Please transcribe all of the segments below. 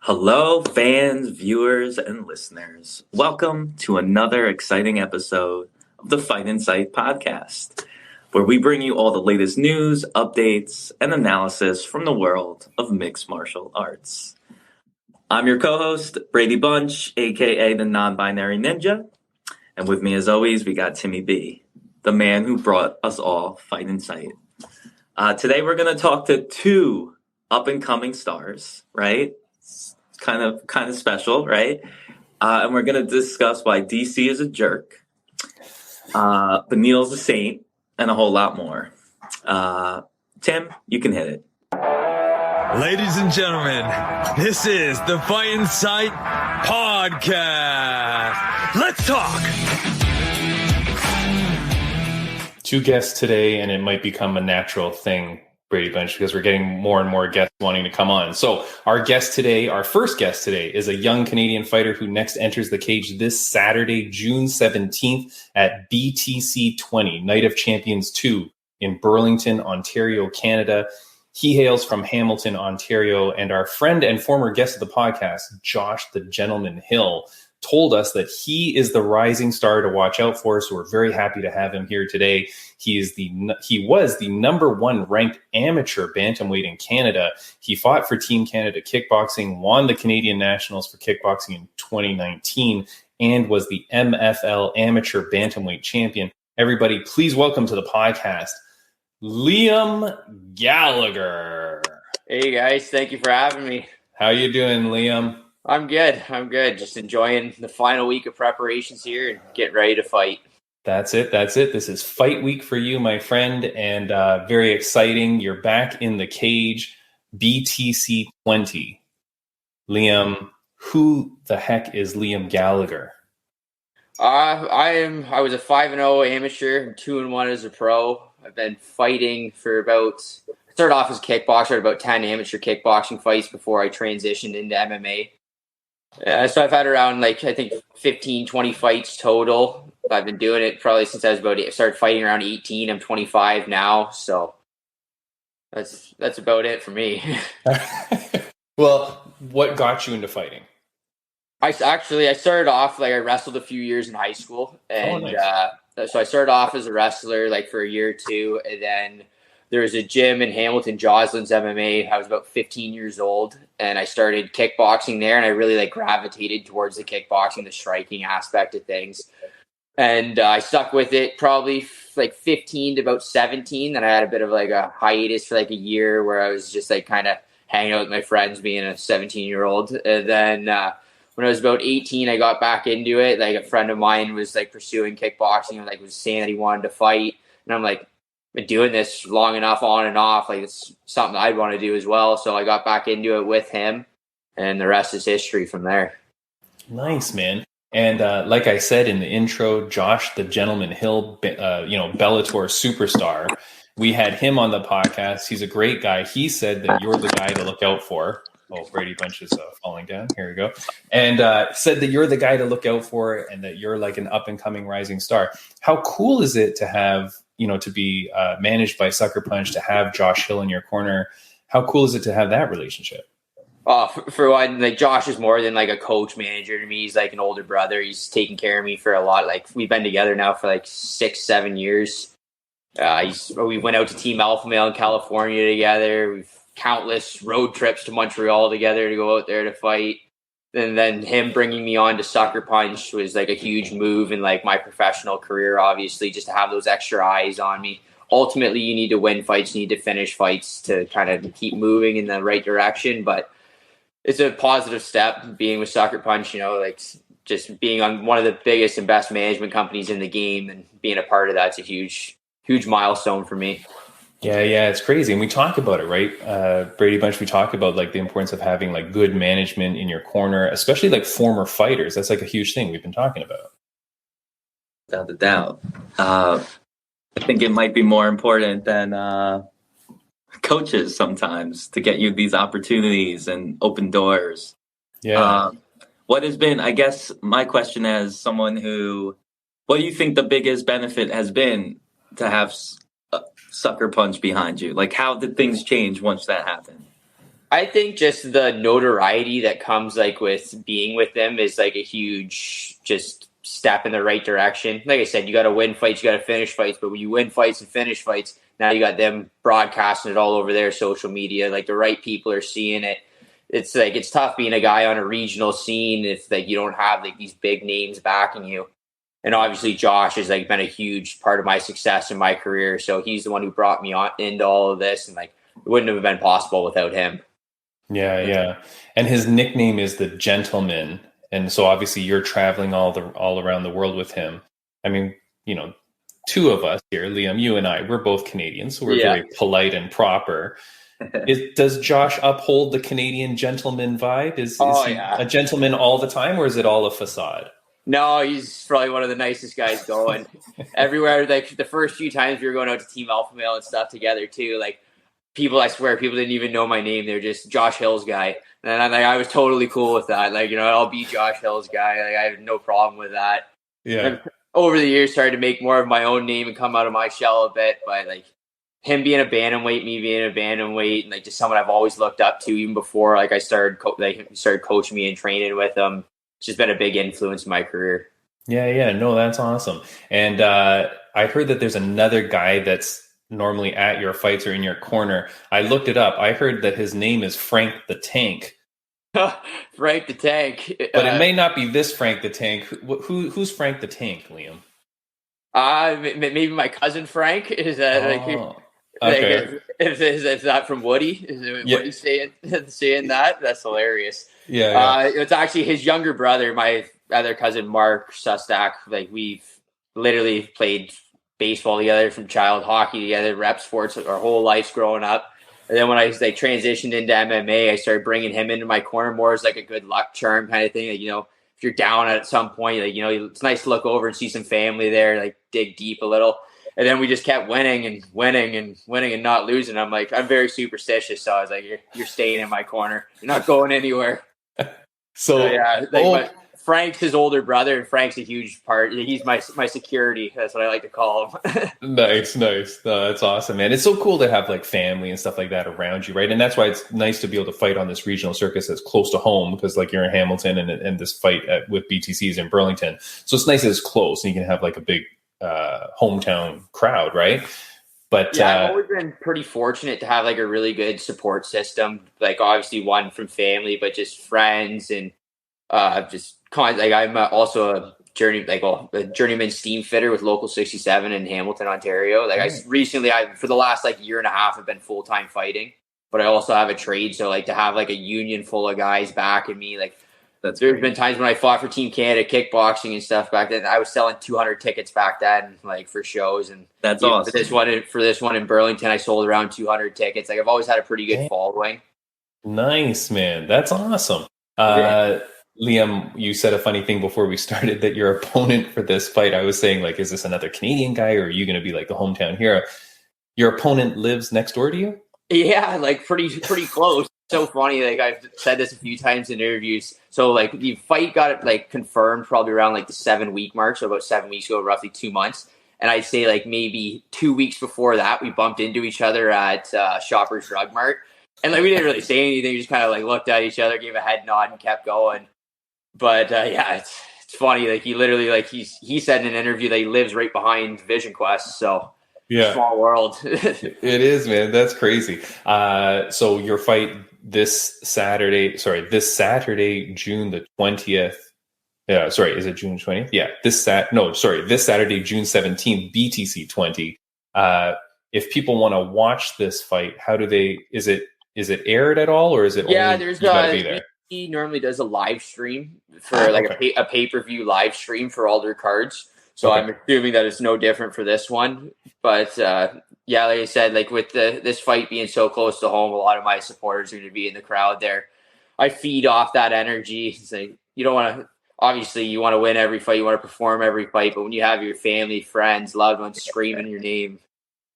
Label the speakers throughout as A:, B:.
A: Hello, fans, viewers, and listeners. Welcome to another exciting episode of the Fight Insight podcast, where we bring you all the latest news, updates, and analysis from the world of mixed martial arts. I'm your co-host, Brady Bunch, aka the non-binary ninja, and with me as always, we got Timmy B, the man who brought us all Fight Insight. Today we're going to talk to two up-and-coming stars, right? Kind of special, right? And we're going to discuss why DC is a jerk, Benil's a saint, and a whole lot more. Tim, you can hit it.
B: Ladies and gentlemen, this is the Fight Insight podcast. Let's talk.
C: Two guests today, and it might become a natural thing, Brady Bunch, because we're getting more and more guests wanting to come on. So our first guest today, is a young Canadian fighter who next enters the cage this Saturday, June 17th at BTC 20, Night of Champions 2 in Burlington, Ontario, Canada. He hails from Hamilton, Ontario, and our friend and former guest of the podcast, Josh the Gentleman Hill, told us that he is the rising star to watch out for, so we're very happy to have him here today. He was the number one ranked amateur bantamweight in Canada. He fought for Team Canada Kickboxing, won the Canadian Nationals for Kickboxing in 2019, and was the MFL Amateur Bantamweight Champion. Everybody, please welcome to the podcast, Liam Gallagher.
D: Hey guys, thank you for having me.
C: How you doing, Liam?
D: I'm good. Just enjoying the final week of preparations here and getting ready to fight.
C: That's it. This is fight week for you, my friend, and very exciting. You're back in the cage, BTC 20. Liam, who the heck is Liam Gallagher?
D: I was a 5-0 amateur, 2-1 as a pro. I've been fighting for started off as a kickboxer, had about 10 amateur kickboxing fights before I transitioned into MMA. So I've had around 15, 20 fights total. I've been doing it probably since I started fighting around 18. I'm 25 now, so that's about it for me.
C: Well, what got you into fighting?
D: I started off I wrestled a few years in high school, and
C: nice.
D: So I started off as a wrestler for a year or two, and then there was a gym in Hamilton, Joslin's MMA. I was about 15 years old, and I started kickboxing there, and I really gravitated towards the kickboxing, the striking aspect of things. And I stuck with it probably 15 to about 17. Then I had a bit of a hiatus for a year where I was just kind of hanging out with my friends being a 17-year-old. And then when I was about 18, I got back into it. A friend of mine was pursuing kickboxing and was saying that he wanted to fight. And I'm been doing this long enough on and off. It's something I'd want to do as well. So I got back into it with him, and the rest is history from there.
C: Nice, man. And like I said in the intro, Josh the Gentleman Hill, Bellator superstar. We had him on the podcast. He's a great guy. He said that you're the guy to look out for. Oh, Brady Bunch is falling down. Here we go. And said that you're the guy to look out for and that you're an up-and-coming rising star. How cool is it to have, to be managed by Sucker Punch, to have Josh Hill in your corner? How cool is it to have that relationship?
D: For one, Josh is more than a coach manager to me. He's an older brother. He's taken care of me for a lot. We've been together now for 6-7 years. We went out to Team Alpha Male in California together. We've countless road trips to Montreal together to go out there to fight. And then him bringing me on to Sucker Punch was a huge move in my professional career, obviously, just to have those extra eyes on me. Ultimately, you need to win fights, you need to finish fights to kind of keep moving in the right direction. But it's a positive step being with Sucker Punch, just being on one of the biggest and best management companies in the game and being a part of that's a huge milestone for me.
C: Yeah, it's crazy. And we talk about it, right? Brady Bunch, we talk about the importance of having good management in your corner, especially former fighters. That's a huge thing we've been talking about.
A: Without a doubt. I think it might be more important than coaches sometimes to get you these opportunities and open doors.
C: Yeah.
A: What has been, I guess my question as someone what do you think the biggest benefit has been to have Sucker Punch behind you? How did things change once that happened?
D: I think just the notoriety that comes like with being with them is like a huge just step in the right direction. Like I said, you got to win fights, you got to finish fights, but when you win fights and finish fights, now you got them broadcasting it all over their social media. Like the right people are seeing it. It's like it's tough being a guy on a regional scene if like you don't have like these big names backing you. And obviously Josh has like been a huge part of my success in my career. So he's the one who brought me on into all of this, and like it wouldn't have been possible without him.
C: Yeah. And his nickname is the Gentleman. And so obviously you're traveling all around the world with him. I mean, two of us here, Liam, you and I, we're both Canadian, so we're very polite and proper. Does Josh uphold the Canadian gentleman vibe? Is he a gentleman all the time, or is it all a facade?
D: No, he's probably one of the nicest guys going. Everywhere. Like the first few times we were going out to Team Alpha Male and stuff together too, like I swear people didn't even know my name. They're just Josh Hill's guy. And I was totally cool with that. Like, I'll be Josh Hill's guy. Like, I have no problem with that.
C: Yeah.
D: And over the years, started to make more of my own name and come out of my shell a bit. But like him being a bantamweight, me being a bantamweight, and like just someone I've always looked up to, even before like I started coaching me and training with him. It's just been a big influence in my career.
C: Yeah. No, that's awesome. And I heard that there's another guy that's normally at your fights or in your corner. I looked it up. I heard that his name is Frank the Tank.
D: Frank the Tank.
C: But it may not be this Frank the Tank. Who's Frank the Tank, Liam?
D: Maybe my cousin Frank. Is that
C: okay.
D: Is that from Woody? Is Woody saying that? That's hilarious.
C: Yeah.
D: It's actually his younger brother, my other cousin Mark Sustak. Like we've literally played baseball together from child, hockey together, rep sports our whole lives growing up. And then when I transitioned into MMA, I started bringing him into my corner more as like a good luck charm kind of thing. Like, if you're down at some point, like, it's nice to look over and see some family there, like dig deep a little. And then we just kept winning and not losing. I'm like, I'm very superstitious. So I was like, you're staying in my corner. You're not going anywhere. So yeah, Frank's his older brother, and Frank's a huge part. He's my security. That's what I like to call him.
C: Nice. No, that's awesome, man. It's so cool to have like family and stuff like that around you, right? And that's why it's nice to be able to fight on this regional circus that's close to home, because like you're in Hamilton and this fight with BTC is in Burlington. So it's nice that it's close and you can have like a big hometown crowd, right? But
D: I've always been pretty fortunate to have like a really good support system. Like obviously one from family, but just friends and I'm also a journeyman steam fitter with Local 67 in Hamilton, Ontario. Like for the last like year and a half, I've been full-time fighting, but I also have a trade. So like to have like a union full of guys backing me, like there's been times when I fought for Team Canada kickboxing and stuff back then. I was selling 200 tickets back then, like for shows. And
A: that's awesome.
D: For this one in Burlington, I sold around 200 tickets. Like I've always had a pretty good following.
C: Nice, man. That's awesome. Liam, you said a funny thing before we started that your opponent for this fight, I was saying, like, is this another Canadian guy or are you going to be like the hometown hero? Your opponent lives next door to you?
D: Yeah, like pretty close. So funny. Like I've said this a few times in interviews. So like the fight got like confirmed probably around like the 7-week mark. So about 7 weeks ago, roughly 2 months. And I'd say like maybe 2 weeks before that, we bumped into each other at Shoppers Drug Mart. And like we didn't really say anything. We just kind of like looked at each other, gave a head nod and kept going. But it's funny. Like he literally, like he said in an interview that he lives right behind VisionQuest. So
C: yeah,
D: small world.
C: It is, man. That's crazy. So your fight this Saturday, June the 20th. Yeah, sorry, is it June 20th? Yeah, this Saturday, June 17th, BTC 20. If people want to watch this fight, how do they? Is it aired at all, or is it?
D: Yeah,
C: only,
D: there's
C: you gotta be there?
D: He normally does a live stream for like a pay-per-view live stream for all their cards. So I'm assuming that it's no different for this one. But like I said, like with this fight being so close to home, a lot of my supporters are going to be in the crowd there. I feed off that energy. It's like you don't want to. Obviously, you want to win every fight, you want to perform every fight, but when you have your family, friends, loved ones screaming your name, it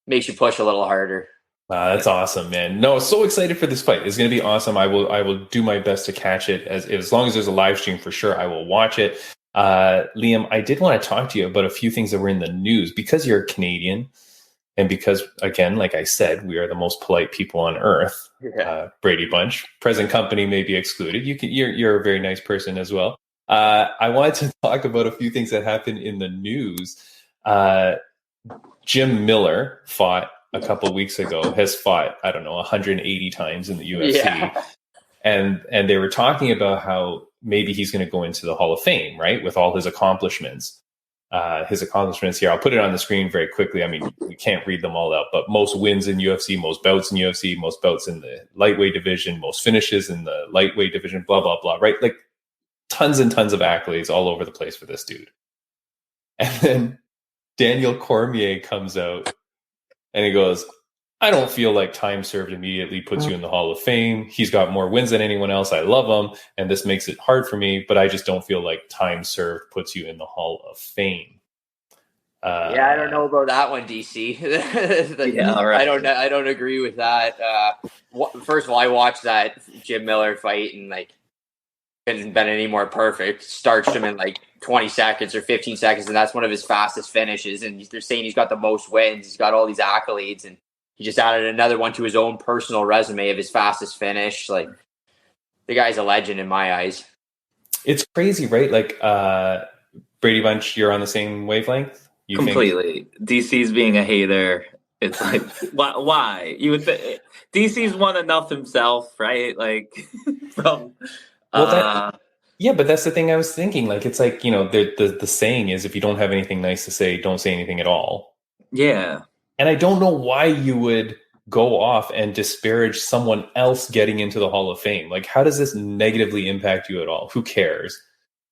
D: makes you push a little harder.
C: That's awesome, man. No, so excited for this fight. It's going to be awesome. I will do my best to catch it as long as there's a live stream for sure. I will watch it. Liam, I did want to talk to you about a few things that were in the news because you're Canadian And because, again, like I said, we are the most polite people on earth, Brady Bunch, present company may be excluded. You're a very nice person as well. I wanted to talk about a few things that happened in the news. Jim Miller fought a couple of weeks ago, has fought, 180 times in the UFC.
D: Yeah.
C: And they were talking about how maybe he's going to go into the Hall of Fame, right? With all his accomplishments. Here, I'll put it on the screen very quickly. I mean, we can't read them all out, but most wins in UFC, most bouts in UFC, most bouts in the lightweight division, most finishes in the lightweight division, blah, blah, blah, right? Like tons and tons of accolades all over the place for this dude. And then Daniel Cormier comes out and he goes, I don't feel like time served immediately puts you in the Hall of Fame. He's got more wins than anyone else. I love him. And this makes it hard for me, but I just don't feel like time served puts you in the Hall of Fame.
D: I don't know about that one, DC.
A: Yeah, right.
D: I don't agree with that. First of all, I watched that Jim Miller fight and like couldn't been any more perfect. Starched him in like 20 seconds or 15 seconds, and that's one of his fastest finishes. And they're saying he's got the most wins. He's got all these accolades, and he just added another one to his own personal resume of his fastest finish. Like, the guy's a legend in my eyes.
C: It's crazy, right? Like, Brady Bunch, you're on the same wavelength?
A: Completely. DC's being a hater. It's like, why? You would think DC's won enough himself, right? Like, from...
C: yeah, but that's the thing I was thinking. Like, it's like, the saying is, if you don't have anything nice to say, don't say anything at all.
A: Yeah.
C: And I don't know why you would go off and disparage someone else getting into the Hall of Fame. Like, how does this negatively impact you at all? Who cares?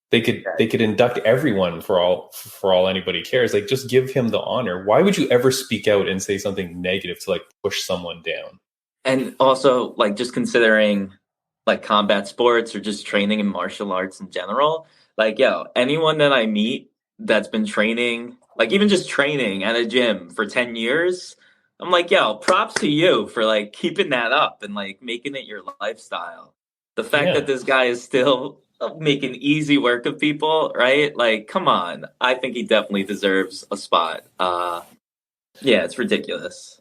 C: They could induct everyone for all anybody cares. Like, just give him the honor. Why would you ever speak out and say something negative to like push someone down?
A: And also, like, just considering like combat sports or just training in martial arts in general, like, anyone that I meet that's been training, like even just training at a gym for 10 years, I'm like, props to you for like keeping that up and like making it your lifestyle. The fact that this guy is still making easy work of people, right? Like, come on. I think he definitely deserves a spot. It's ridiculous.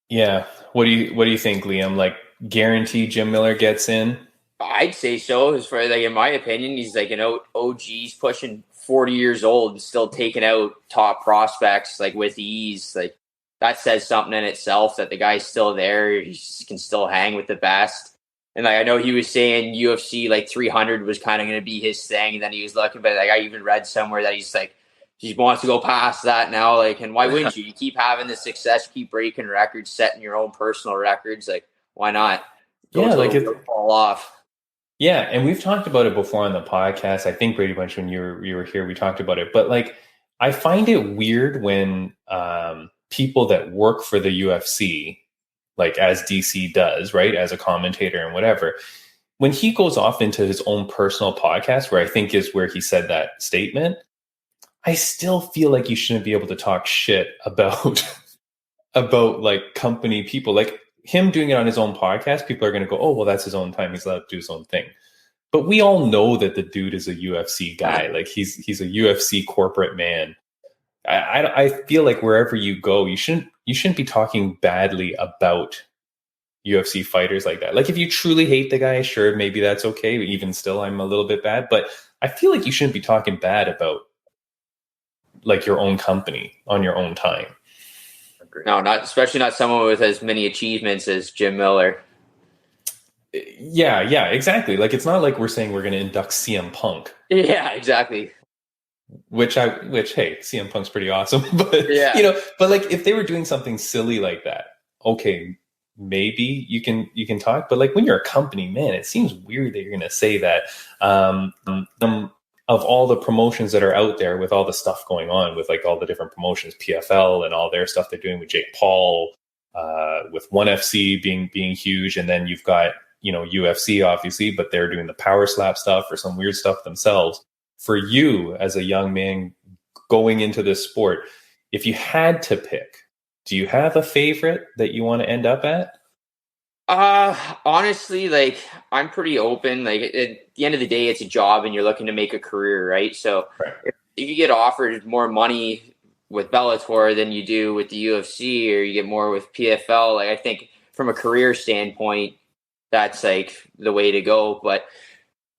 A: Yeah.
C: What do you think, Liam? Like, guarantee Jim Miller gets in?
D: I'd say so. As far as, like, in my opinion, he's like an OG's pushing 40 years old and still taking out top prospects like with ease. Like, that says something in itself that the guy's still there. He can still hang with the best. And like, I know he was saying UFC like 300 was kind of going to be his thing, and then he was looking, but like I even read somewhere that he's like he wants to go past that now. Like, and why wouldn't you? You keep having the success, keep breaking records, setting your own personal records. Like, why not? Don't fall off.
C: Yeah, and we've talked about it before on the podcast. I think Brady Bunch, when you were here, we talked about it. But like, I find it weird when people that work for the UFC, like as DC does, right, as a commentator and whatever, when he goes off into his own personal podcast, where I think is where he said that statement, I still feel like you shouldn't be able to talk shit about like company people. Like, him doing it on his own podcast, people are going to go, oh, well, that's his own time. He's allowed to do his own thing. But we all know that the dude is a UFC guy. Like, he's a UFC corporate man. I feel like wherever you go, you shouldn't be talking badly about UFC fighters like that. Like, if you truly hate the guy, sure, maybe that's okay. Even still, I'm a little bit bad. But I feel like you shouldn't be talking bad about like your own company on your own time.
D: No, especially not someone with as many achievements as Jim Miller.
C: Yeah, exactly. Like, it's not like we're saying we're going to induct CM Punk.
D: Yeah, exactly.
C: Which hey, CM Punk's pretty awesome, but but like, if they were doing something silly like that, okay, maybe you can talk. But like, when you're a company, man, it seems weird that you're going to say that. Of all the promotions that are out there, with all the stuff going on with like all the different promotions, PFL and all their stuff they're doing with Jake Paul, with ONE FC being huge, and then you've got UFC obviously, but they're doing the power slap stuff or some weird stuff themselves. For you as a young man going into this sport, if you had to pick, do you have a favorite that you want to end up at?
D: Honestly, like, I'm pretty open. Like, at the end of the day, it's a job and you're looking to make a career, right? So if you get offered more money with Bellator than you do with the UFC, or you get more with PFL. Like, I think from a career standpoint, that's like the way to go. But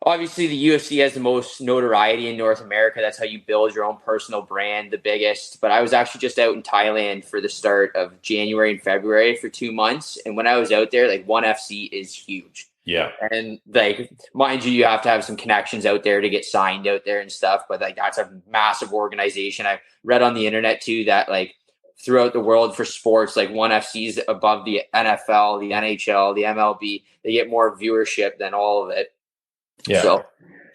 D: obviously the UFC has the most notoriety in North America. That's how you build your own personal brand, the biggest. But I was actually just out in Thailand for the start of January and February for 2 months. And when I was out there, like, ONE FC is huge.
C: Yeah.
D: And like, mind you have to have some connections out there to get signed out there and stuff. But like, that's a massive organization. I read on the internet too that like throughout the world for sports, like ONE FC is above the NFL, the NHL, the MLB. They get more viewership than all of it.
C: Yeah.
D: So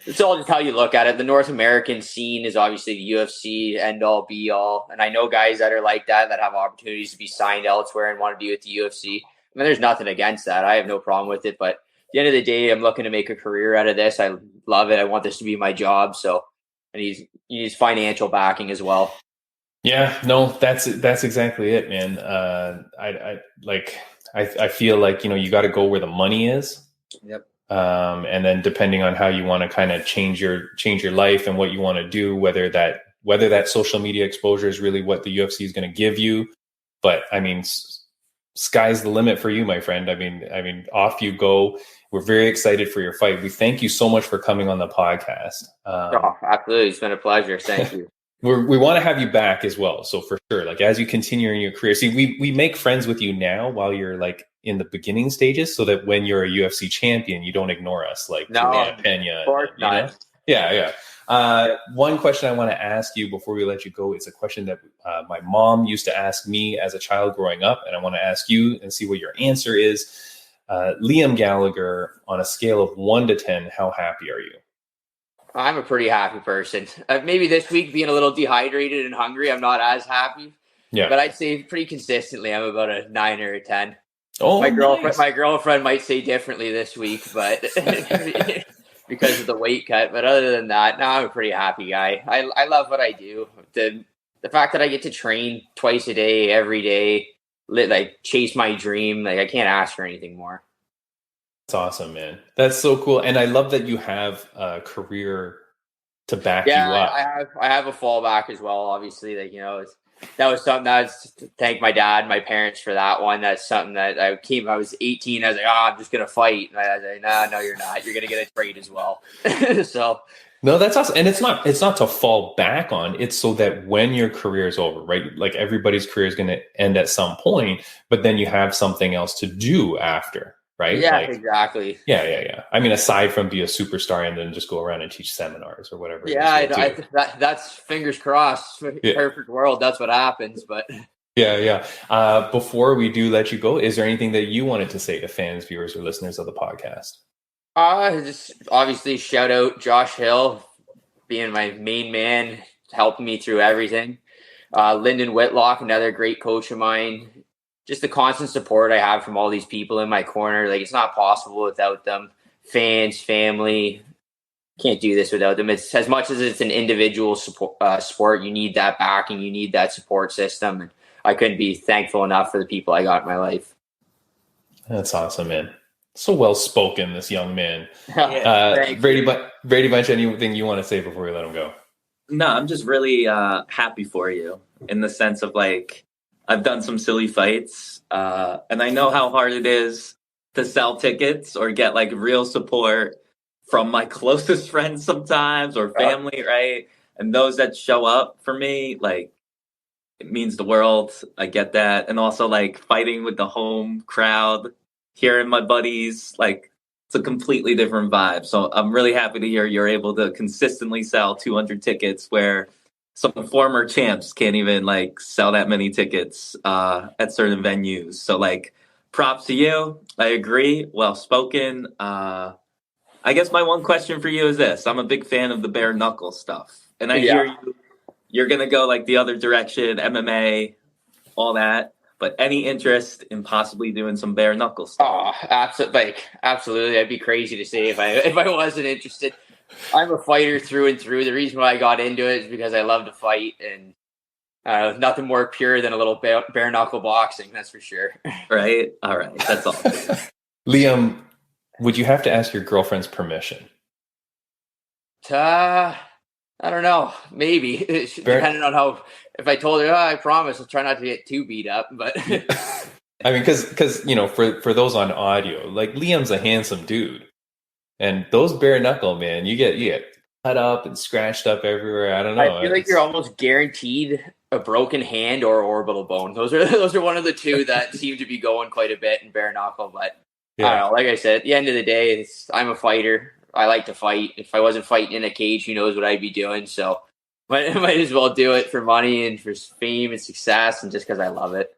D: it's all just how you look at it. The North American scene is obviously the UFC, end all be all. And I know guys that are like that have opportunities to be signed elsewhere and want to be with the UFC. I mean, there's nothing against that. I have no problem with it. But at the end of the day, I'm looking to make a career out of this. I love it. I want this to be my job. So and he's financial backing as well.
C: Yeah, no, that's exactly it, man. I feel like, you got to go where the money is.
D: Yep.
C: And then depending on how you want to kind of change your life and what you want to do, whether that social media exposure is really what the UFC is going to give you. But I mean, sky's the limit for you, my friend. I mean, off you go. We're very excited for your fight. We thank you so much for coming on the podcast.
D: Absolutely. It's been a pleasure. Thank you.
C: We want to have you back as well. So for sure, like as you continue in your career, see, we make friends with you now while you're like in the beginning stages, so that when you're a UFC champion, you don't ignore us like Juliana Pena.
D: Of course not.
C: Yeah. One question I want to ask you before we let you go is a question that my mom used to ask me as a child growing up, and I want to ask you and see what your answer is. Liam Gallagher, on a scale of 1 to 10, how happy are you?
D: I'm a pretty happy person. Maybe this week being a little dehydrated and hungry, I'm not as happy. Yeah, but I'd say pretty consistently, I'm about a 9 or a 10. Oh, my girlfriend might say differently this week, but because of the weight cut. But other than that, no, I'm a pretty happy guy. I love what I do. The fact that I get to train twice a day, every day, like chase my dream, like I can't ask for anything more.
C: That's awesome, man. That's so cool. And I love that you have a career to back you up.
D: I have a fallback as well. Obviously, like, that was something that thank my dad, my parents for that one. That's something that I was 18. I was like, I'm just going to fight. And I was like, no, you're not. You're going to get a trade as well. So.
C: No, that's awesome. And it's not to fall back on. It's so that when your career is over, right? Like everybody's career is going to end at some point, but then you have something else to do after. Right?
D: Yeah, exactly.
C: Yeah. I mean, aside from be a superstar and then just go around and teach seminars or whatever.
D: Yeah, that's fingers crossed. Perfect world. That's what happens. But
C: yeah. Before we do let you go, is there anything that you wanted to say to fans, viewers, or listeners of the podcast?
D: Just obviously shout out Josh Hill being my main man, helping me through everything. Lyndon Whitlock, another great coach of mine. Just the constant support I have from all these people in my corner. Like, it's not possible without them. Fans, family, can't do this without them. It's as much as it's an individual sport, you need that backing, you need that support system. And I couldn't be thankful enough for the people I got in my life.
C: That's awesome, man. So well spoken, this young man. Brady Bunch, anything you want to say before we let him go?
A: No, I'm just really happy for you in the sense of like, I've done some silly fights, and I know how hard it is to sell tickets or get like real support from my closest friends sometimes or family, right? And those that show up for me, like, it means the world. I get that. And also like fighting with the home crowd, hearing my buddies, like it's a completely different vibe. So I'm really happy to hear you're able to consistently sell 200 tickets where some former champs can't even like sell that many tickets at certain venues. So like props to you. I agree. Well spoken. I guess my one question for you is this. I'm a big fan of the bare knuckle stuff. And I hear you're going to go like the other direction, MMA, all that. But any interest in possibly doing some bare knuckle stuff?
D: Oh, absolutely. I'd be crazy to say if I wasn't interested. I'm a fighter through and through. The reason why I got into it is because I love to fight, and nothing more pure than a little bare knuckle boxing. That's for sure.
A: Right. All right. That's all.
C: Liam, would you have to ask your girlfriend's permission?
D: That's I don't know. Maybe depending on how. If I told her, oh, I promise, I'll try not to get too beat up. But
C: I mean, because for those on audio, like Liam's a handsome dude, and those bare knuckle, man, you get cut up and scratched up everywhere. I don't know.
D: I feel like you're almost guaranteed a broken hand or orbital bone. Those are one of the two that seem to be going quite a bit in bare knuckle. But I don't know. Like I said, at the end of the day, I'm a fighter. I like to fight. If I wasn't fighting in a cage, who knows what I'd be doing? So might as well do it for money and for fame and success, and just because I love it.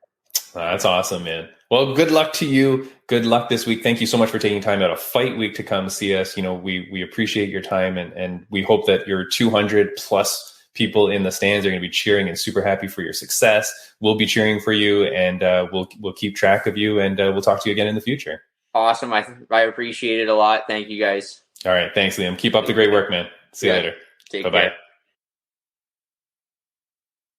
C: That's awesome, man. Well, good luck to you. Good luck this week. Thank you so much for taking time out of fight week to come see us. We appreciate your time, and we hope that your 200 plus people in the stands are going to be cheering and super happy for your success. We'll be cheering for you, and we'll keep track of you, and we'll talk to you again in the future.
D: Awesome. I appreciate it a lot. Thank you, guys.
C: All right. Thanks, Liam. Keep up the great work, man. See you later.
D: Take
C: Bye-bye.
D: care.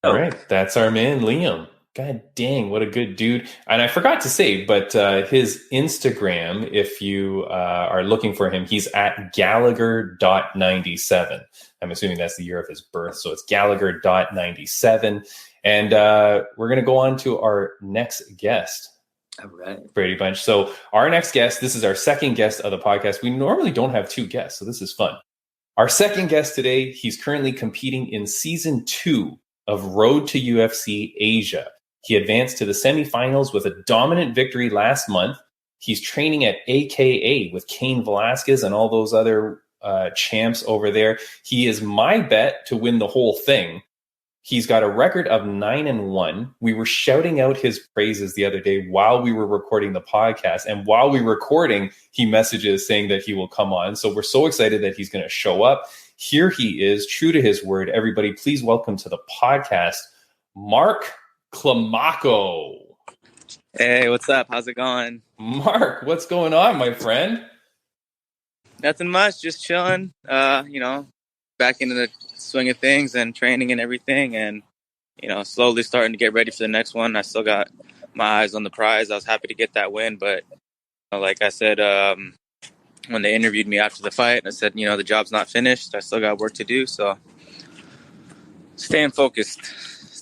C: All right. That's our man, Liam. God dang, what a good dude. And I forgot to say, but his Instagram, if you are looking for him, he's at Gallagher.97. I'm assuming that's the year of his birth. So it's Gallagher.97. And we're going to go on to our next guest.
A: All right.
C: Brady Bunch. So our next guest, this is our second guest of the podcast. We normally don't have two guests, so this is fun. Our second guest today, he's currently competing in season 2 of Road to UFC Asia. He advanced to the semifinals with a dominant victory last month. He's training at AKA with Cain Velasquez and all those other champs over there. He is my bet to win the whole thing. He's got a record of 9-1. We were shouting out his praises the other day while we were recording the podcast. And while we were recording, he messages saying that he will come on. So we're so excited that he's going to show up. Here he is, true to his word. Everybody, please welcome to the podcast, Mark Climaco.
E: Hey, what's up? How's it going?
C: Mark, what's going on, my friend?
E: Nothing much, just chilling. Back into the swing of things and training and everything, and slowly starting to get ready for the next one. I still got my eyes on the prize. I was happy to get that win, but like I said, when they interviewed me after the fight, I said, the job's not finished. I still got work to do, so staying focused.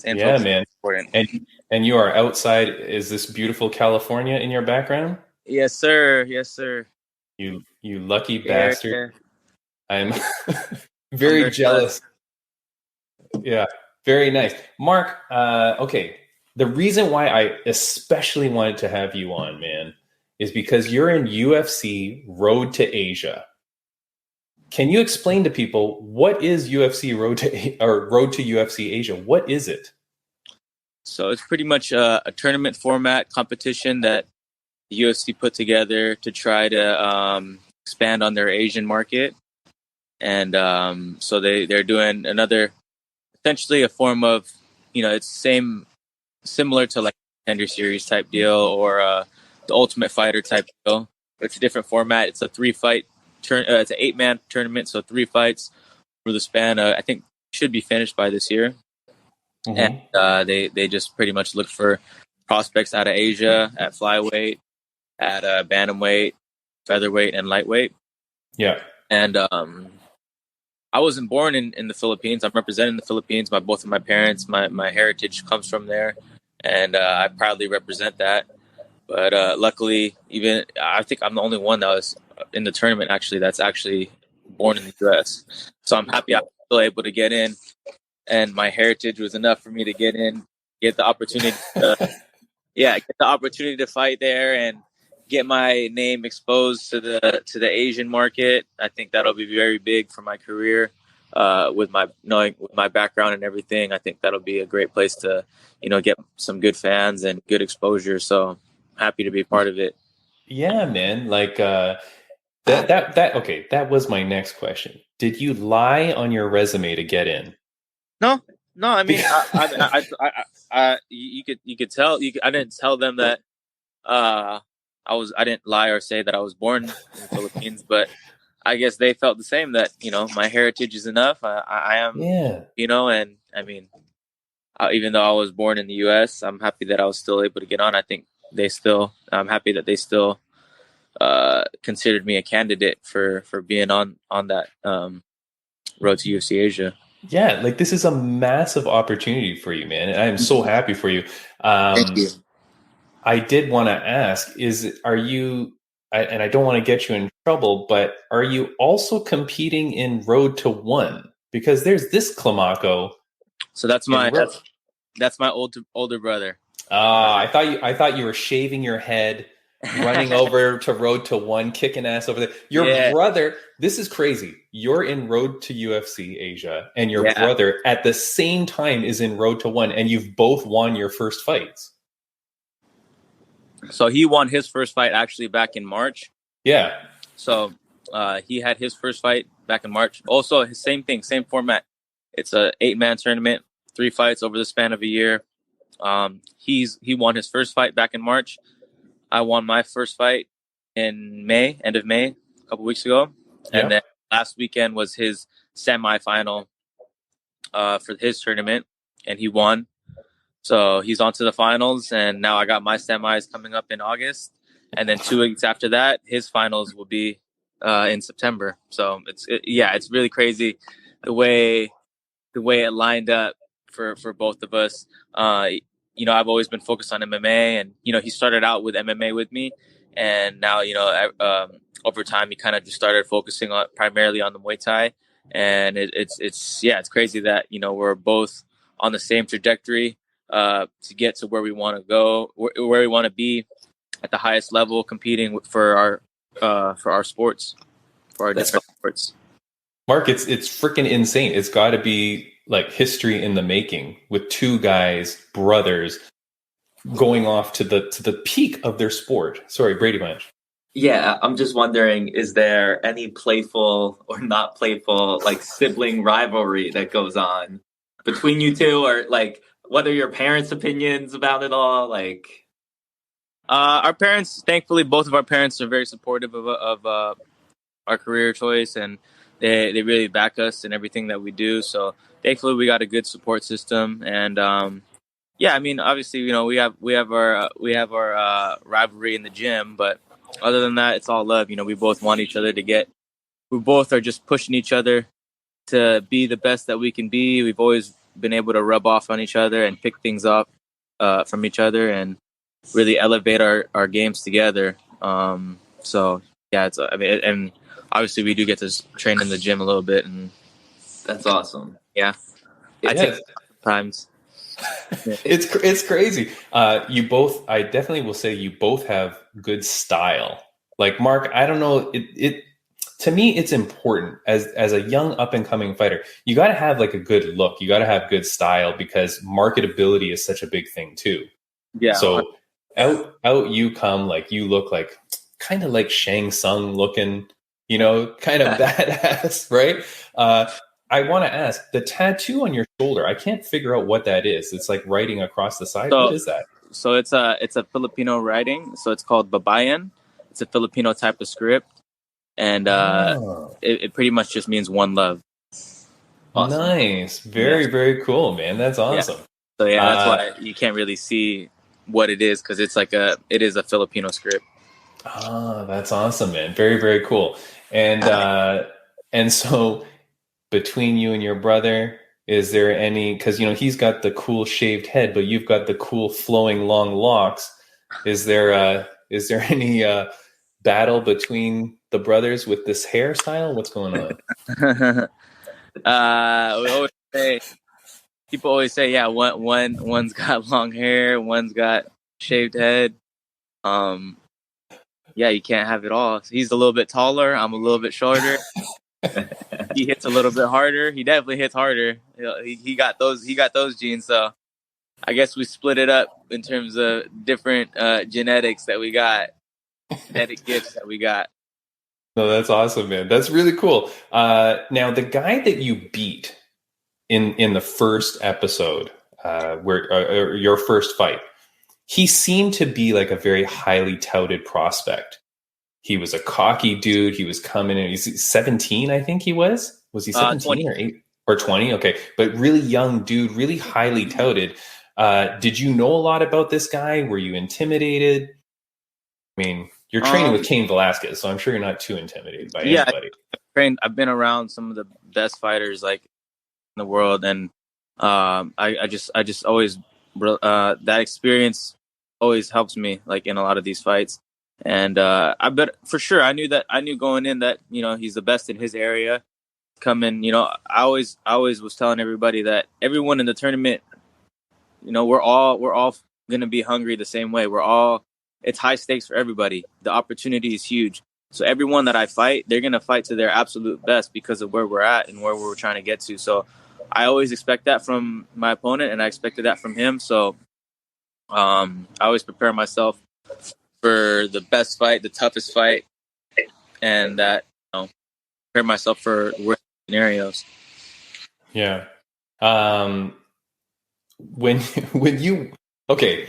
C: Yeah, man. And you are outside. Is this beautiful California in your background?
E: Yes, sir. Yes, sir.
C: You lucky bastard.
E: Yeah.
C: I'm very jealous. Yeah, very nice. Mark, okay. The reason why I especially wanted to have you on, man, is because you're in UFC Road to Asia. Can you explain to people what is UFC Road to UFC Asia? What is it?
E: So it's pretty much a tournament format competition that the UFC put together to try to expand on their Asian market. And so they're doing essentially a form of, it's similar to like a Contender Series type deal or the Ultimate Fighter type deal. It's a different format. It's a 3-fight it's an 8-man tournament, so 3 fights over the span. I think should be finished by this year. Mm-hmm. And they just pretty much look for prospects out of Asia at flyweight, at bantamweight, featherweight, and lightweight.
C: Yeah.
E: And I wasn't born in the Philippines. I'm representing the Philippines. Both of my parents, my heritage comes from there, and I proudly represent that. But luckily, I think I'm the only one that was in the tournament that's actually born in the U.S. So I'm happy I'm still able to get in, and my heritage was enough for me to get in, get the opportunity to fight there and get my name exposed to the Asian market. I think that'll be very big for my career. With my background and everything, I think that'll be a great place to, get some good fans and good exposure. So happy to be a part of it.
C: Yeah, man. Like okay. That was my next question. Did you lie on your resume to get in?
E: No. I mean, you could tell. I didn't tell them that. I didn't lie or say that I was born in the Philippines, but I guess they felt the same, that, my heritage is enough. I am, and I mean, even though I was born in the U.S., I'm happy that I was still able to get on. I think I'm happy that they still considered me a candidate for being on that Road to UFC Asia.
C: Yeah, like this is a massive opportunity for you, man. And I am so happy for you.
D: Thank you.
C: I did want to ask, are you, and I don't want to get you in trouble, but are you also competing in Road to One? Because there's this Climaco
E: So that's
C: in
E: my
C: Road.
E: that's my older brother.
C: I thought you were shaving your head, running over to Road to One, kicking ass over there. Your
E: Yeah,
C: brother, this is crazy. You're in Road to UFC Asia, and your
E: yeah.
C: brother at the same time is in Road to One, and you've both won your first fights.
E: So he won his first fight actually back in March.
C: Yeah.
E: So he had his first fight back in March. Also, his same thing, same format. It's a 8-man tournament, 3 fights over the span of a year. He won his first fight back in March. I won my first fight in May, end of May, a couple weeks ago, and then last weekend was his semifinal for his tournament, and he won. So he's on to the finals, and now I got my semis coming up in August, and then 2 weeks after that, his finals will be in September. So it's really crazy the way it lined up for both of us. I've always been focused on MMA, and he started out with MMA with me, and now over time he kind of just started focusing on primarily on the Muay Thai, and it's crazy that we're both on the same trajectory to get to where we want to go, where we want to be at the highest level, competing for our sports, for our different sports.
C: Mark, it's freaking insane. It's got to be like history in the making with two guys, brothers, going off to the peak of their sport. Sorry, Brady Bunch.
A: Yeah, I'm just wondering, is there any playful or not playful, like, sibling rivalry that goes on between you two, or like, what are your parents' opinions about it all? Like,
E: our parents, thankfully, both of our parents are very supportive of our career choice, and they really back us in everything that we do. So thankfully, we got a good support system, and obviously, we have our rivalry in the gym, but other than that, it's all love. We both want each other we both are just pushing each other to be the best that we can be. We've always been able to rub off on each other and pick things up from each other and really elevate our games together. And obviously we do get to train in the gym a little bit, and
A: that's awesome.
E: Yeah, I take it sometimes.
C: It's crazy. I definitely will say you both have good style. Like Mark, I don't know, it to me it's important as a young up and coming fighter. You got to have like a good look. You got to have good style because marketability is such a big thing too.
E: Yeah.
C: So out you come, like you look like kind of like Shang Tsung looking, kind of badass, right? I want to ask, the tattoo on your shoulder, I can't figure out what that is. It's like writing across the side. What is that?
E: So it's a Filipino writing. So it's called Babayan. It's a Filipino type of script. And it pretty much just means one love.
C: Awesome. Nice. Very cool, man. That's awesome.
E: Yeah. So that's why you can't really see what it is, because it is a Filipino script.
C: That's awesome, man. Very cool. And so between you and your brother, is there any, because he's got the cool shaved head, but you've got the cool flowing long locks. Is there any battle between the brothers with this hairstyle? What's going on?
E: People always say, yeah, one's got long hair, one's got shaved head. Yeah, you can't have it all. He's a little bit taller, I'm a little bit shorter. He hits a little bit harder. He definitely hits harder. He got those genes. So I guess we split it up in terms of different genetics that we got, genetic gifts that we got.
C: No, that's awesome, man. That's really cool. Now, the guy that you beat in the first episode, where your first fight, he seemed to be like a very highly touted prospect. He was a cocky dude. He was coming in. He's 17, I think he was. Was he 17
E: 20.
C: or 8 or 20? Okay. But really young dude, really highly touted. Did you know a lot about this guy? Were you intimidated? I mean, you're training with Cain Velasquez, so I'm sure you're not too intimidated by anybody.
E: I've been around some of the best fighters, like the world, and I just always that experience always helps me like in a lot of these fights. And I bet for sure I knew going in that he's the best in his area. Coming, I always was telling everybody that everyone in the tournament, we're all gonna be hungry the same way. It's high stakes for everybody. The opportunity is huge. So everyone that I fight, they're gonna fight to their absolute best because of where we're at and where we're trying to get to. So I always expect that from my opponent, and I expected that from him. So I always prepare myself for the best fight, the toughest fight, and that prepare myself for worst scenarios.
C: Yeah. When you okay,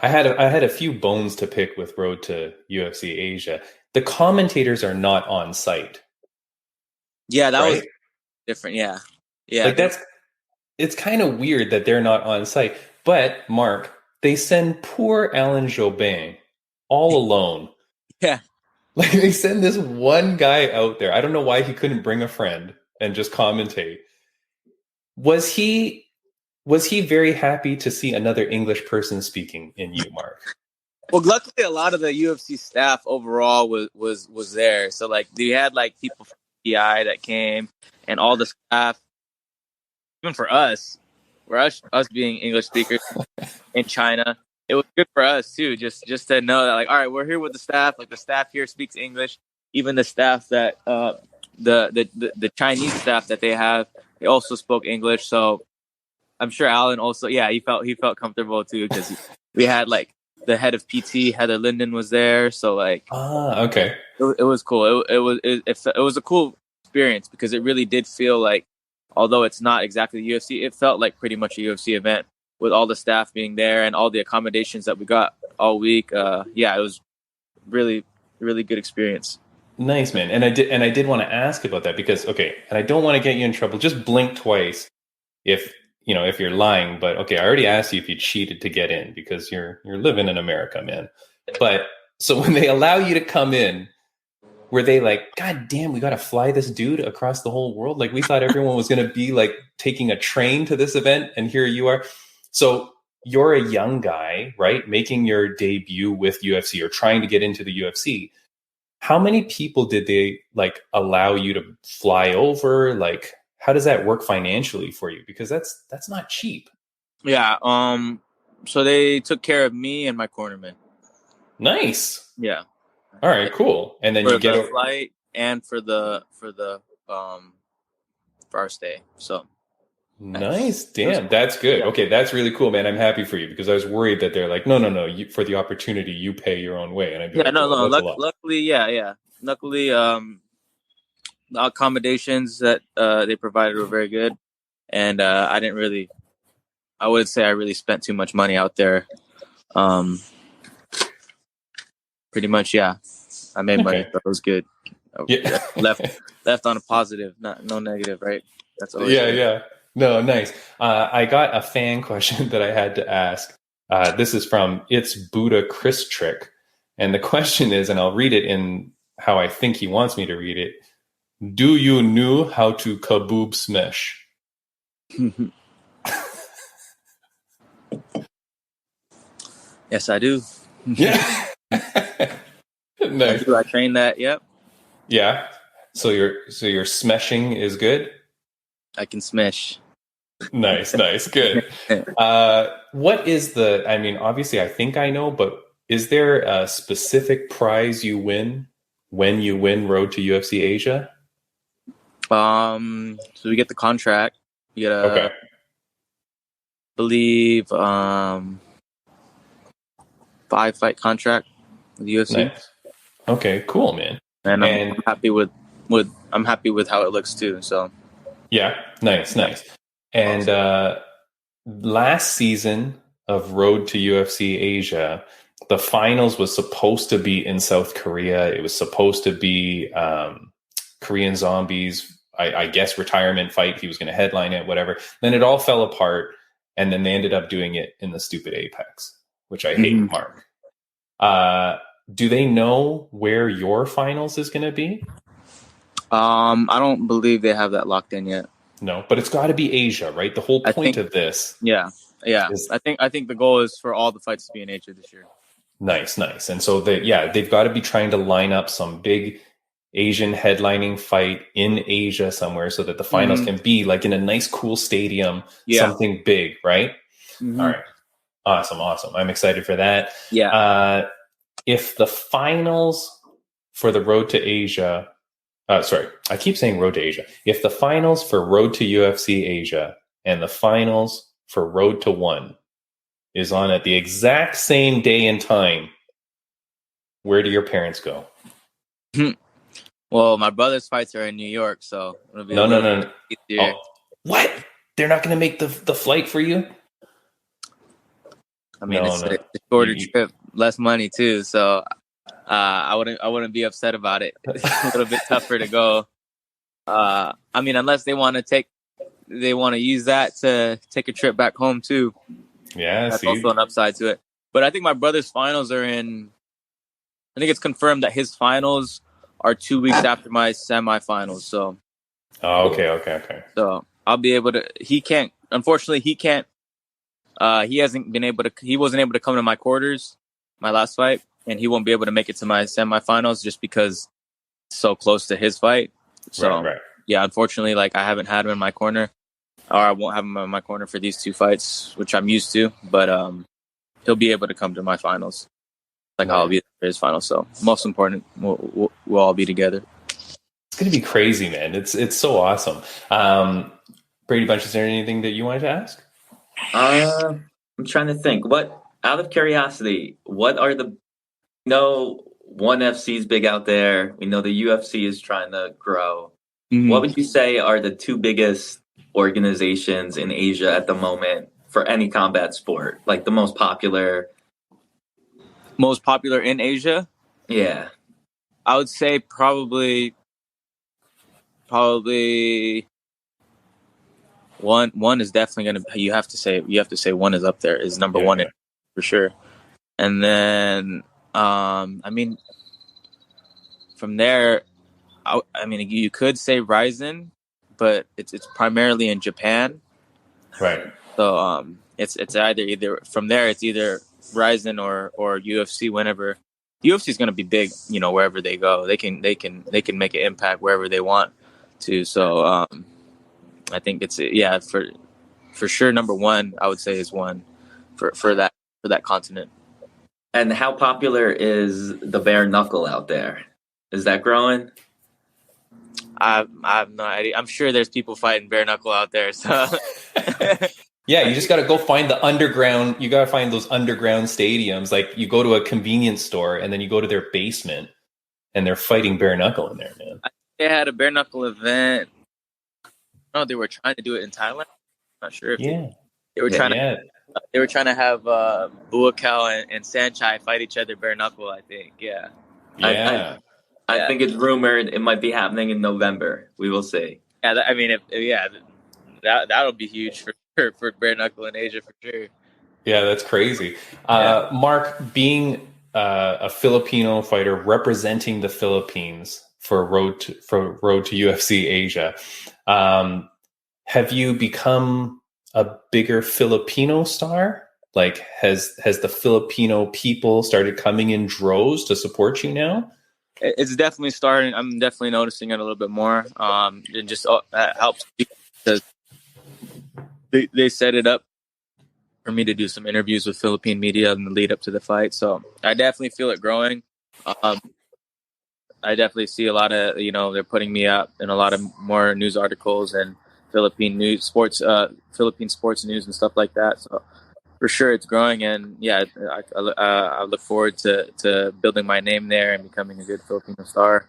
C: I had a few bones to pick with Road to UFC Asia. The commentators are not on site.
E: Yeah, that
C: right?
E: was different. Yeah.
C: Like it's kind of weird that they're not on site. But Mark, they send poor Alan Jobin all alone.
E: Yeah.
C: Like they send this one guy out there. I don't know why he couldn't bring a friend and just commentate. Was he very happy to see another English person speaking in you, Mark?
E: Well, luckily, a lot of the UFC staff overall was there. So like they had like people from PI that came, and all the staff, even for us, us being English speakers in China, it was good for us too. Just to know that like, all right, we're here with the staff. Like the staff here speaks English. Even the staff that the Chinese staff that they have, they also spoke English. So I'm sure Alan also, he felt comfortable too because we had like the head of PT, Heather Linden, was there. So like,
C: okay,
E: it was cool. It was a cool experience because it really did feel like, although it's not exactly the UFC, it felt like pretty much a UFC event with all the staff being there and all the accommodations that we got all week. It was really, really good experience.
C: Nice, man. And I did want to ask about that because and I don't want to get you in trouble. Just blink twice if you're lying. But okay, I already asked you if you cheated to get in because you're living in America, man. But so when they allow you to come in, were they like, God damn, we got to fly this dude across the whole world? Like we thought everyone was going to be like taking a train to this event, and here you are. So you're a young guy, right? Making your debut with UFC or trying to get into the UFC. How many people did they like allow you to fly over? Like, how does that work financially for you? Because that's not cheap.
E: Yeah. So they took care of me and my cornerman.
C: Nice.
E: Yeah.
C: All right, cool. And then
E: for
C: you get
E: the flight and for our stay. So
C: nice. Damn, that's good. Okay, that's really cool, man. I'm happy for you because I was worried that they're like, no, for the opportunity, you pay your own way. And I'd be like,
E: no. Luckily, Luckily, the accommodations that they provided were very good, and I wouldn't say I really spent too much money out there. Pretty much, yeah. I made money, so it was good.
C: Yeah.
E: left on a positive, no negative, right? That's always
C: good.
E: Yeah.
C: No, nice. I got a fan question that I had to ask. This is from It's Buddha Chris Trick. And the question is, and I'll read it in how I think he wants me to read it. Do you know how to kaboob smash?
E: Yes, I do.
C: Yeah. Nice.
E: I trained that. Yep.
C: Yeah. So your smashing is good?
E: I can smash.
C: Nice. Good. What is obviously I think I know, but is there a specific prize you win when you win Road to UFC Asia?
E: So we get the contract. We get
C: okay.
E: believe 5-fight contract with the UFC.
C: Nice. Okay, cool, man.
E: And I'm happy with how it looks too. So
C: yeah, nice. And last season of Road to UFC Asia, the finals was supposed to be in South Korea. It was supposed to be Korean Zombies, I guess, retirement fight. He was going to headline it, whatever. Then it all fell apart, and then they ended up doing it in the stupid Apex, which I hate, Mark. Do they know where your finals is going to be?
E: I don't believe they have that locked in yet.
C: No, but it's got to be Asia, right? The whole
E: I
C: point
E: think,
C: of this
E: yeah.
C: is
E: I think the goal is for all the fights to be in Asia this year.
C: nice. And so they've got to be trying to line up some big Asian headlining fight in Asia somewhere so that the finals can be like in a nice, cool stadium, something big, right?
E: Mm-hmm.
C: All right. Awesome. I'm excited for that.
E: Yeah.
C: If the finals for the Road to Asia, I keep saying Road to Asia. If the finals for Road to UFC Asia and the finals for Road to One is on at the exact same day and time, where do your parents go?
E: Well, my brother's fights are in New York, so it'll be
C: No.
E: easier.
C: Oh, what? They're not going to make the flight for you?
E: I mean, it's a shorter trip, less money too. So I wouldn't be upset about it. It's a little bit tougher to go. I mean, unless they want to use that to take a trip back home too.
C: Yeah,
E: that's also an upside to it. But I think my brother's finals are in. I think it's confirmed that his finals are 2 weeks after my semifinals. So.
C: Oh, okay.
E: So I'll be able to. He can't. Unfortunately, he can't. He hasn't been able to. He wasn't able to come to my quarters, my last fight, and he won't be able to make it to my semifinals just because it's so close to his fight. So
C: right.
E: Yeah, unfortunately, like I haven't had him in my corner, or I won't have him in my corner for these 2 fights, which I'm used to. But he'll be able to come to my finals, like I'll be for his finals. So most important, we'll all be together.
C: It's going to be crazy, man. It's so awesome. Brady Bunch, is there anything that you wanted to ask?
A: I'm trying to think. What, out of curiosity, what are the? No, ONE FC is big out there. We know the UFC is trying to grow. Mm-hmm. What would you say are the 2 biggest organizations in Asia at the moment for any combat sport? Like the most popular?
E: Most popular in Asia?
A: Yeah,
E: I would say probably one is definitely gonna. You have to say one is up there, is number one for sure. And then I mean, from there, I mean, you could say Ryzen, but it's primarily in Japan,
C: right?
E: So it's either from there, it's either Ryzen or UFC. Whenever UFC is going to be big, wherever they go, they can make an impact wherever they want to. So I think it's for sure number one. I would say is one for that continent.
A: And how popular is the bare knuckle out there? Is that growing?
E: I have no idea. I'm sure there's people fighting bare knuckle out there. So
C: yeah, you just got to go find the underground. You got to find those underground stadiums. Like you go to a convenience store and then you go to their basement and they're fighting bare knuckle in there, man.
E: They had a bare knuckle event. No, they were trying to do it in Thailand. I'm not sure if they were trying to. They were trying to have Buakaw and Sanchai fight each other bare knuckle, I think. Yeah.
A: I think it's rumored it might be happening in November. We will see.
E: Yeah, I mean, that'll be huge for bare knuckle in Asia for sure.
C: Yeah, that's crazy. Mark, being a Filipino fighter representing the Philippines for Road to UFC Asia, have you become a bigger Filipino star? Like, has the Filipino people started coming in droves to support you now?
E: It's definitely starting. I'm definitely noticing it a little bit more. It just helps because they set it up for me to do some interviews with Philippine media in the lead up to the fight. So I definitely feel it growing. I definitely see a lot of, they're putting me up in a lot of more news articles and Philippine sports news and stuff like that. So for sure it's growing, and I look forward to building my name there and becoming a good Filipino star,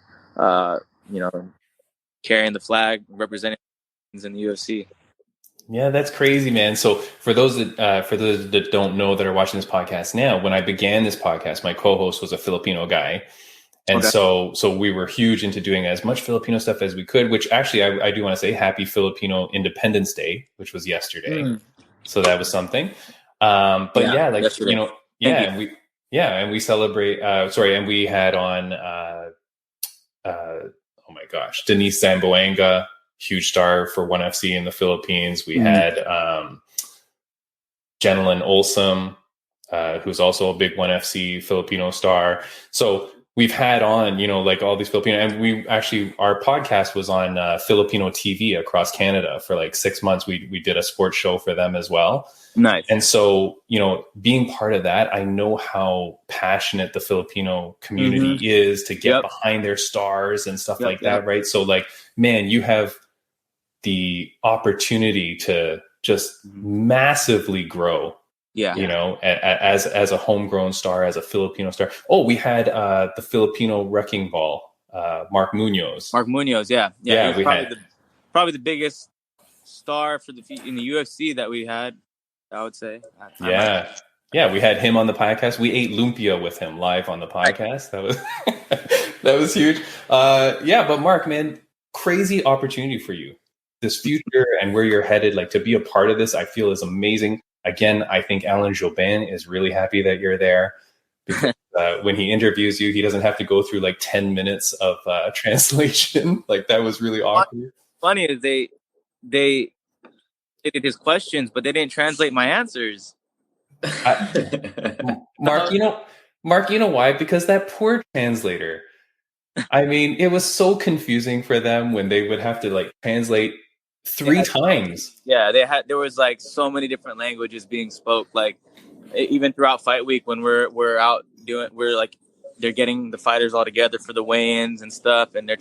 E: carrying the flag, representing in the UFC.
C: Yeah, that's crazy, man. So for those that don't know, that are watching this podcast now, when I began this podcast, my co-host was a Filipino guy. And so we were huge into doing as much Filipino stuff as we could, which actually I do want to say happy Filipino Independence Day, which was yesterday. So that was something. And we celebrate, and we had on, oh my gosh, Denise Zamboanga huge star for ONE FC in the Philippines. We had Jenilyn Olsum, who's also a big ONE FC Filipino star. So we've had on, like all these Filipino, and our podcast was on Filipino TV across Canada for like 6 months. We did a sports show for them as well.
E: Nice.
C: And so, being part of that, I know how passionate the Filipino community is to get behind their stars and stuff like that. Right. So like, man, you have the opportunity to just massively grow.
E: Yeah.
C: As a homegrown star, as a Filipino star. Oh, we had the Filipino wrecking ball, Mark Munoz.
E: Yeah.
C: We
E: probably the biggest star in the UFC that we had, I would say.
C: Yeah, we had him on the podcast. We ate lumpia with him live on the podcast. That was that was huge. But Mark, man, crazy opportunity for you. This future and where you're headed, like to be a part of this, I feel is amazing. Again, I think Alan Jobin is really happy that you're there because when he interviews you, he doesn't have to go through like 10 minutes of translation. Like that was really awkward.
E: Funny is they did his questions, but they didn't translate my answers.
C: Mark, you know why? Because that poor translator. I mean, it was so confusing for them when they would have to like translate 3 times.
E: Yeah, there was like so many different languages being spoke. Like even throughout fight week when we're out they're getting the fighters all together for the weigh-ins and stuff, and they're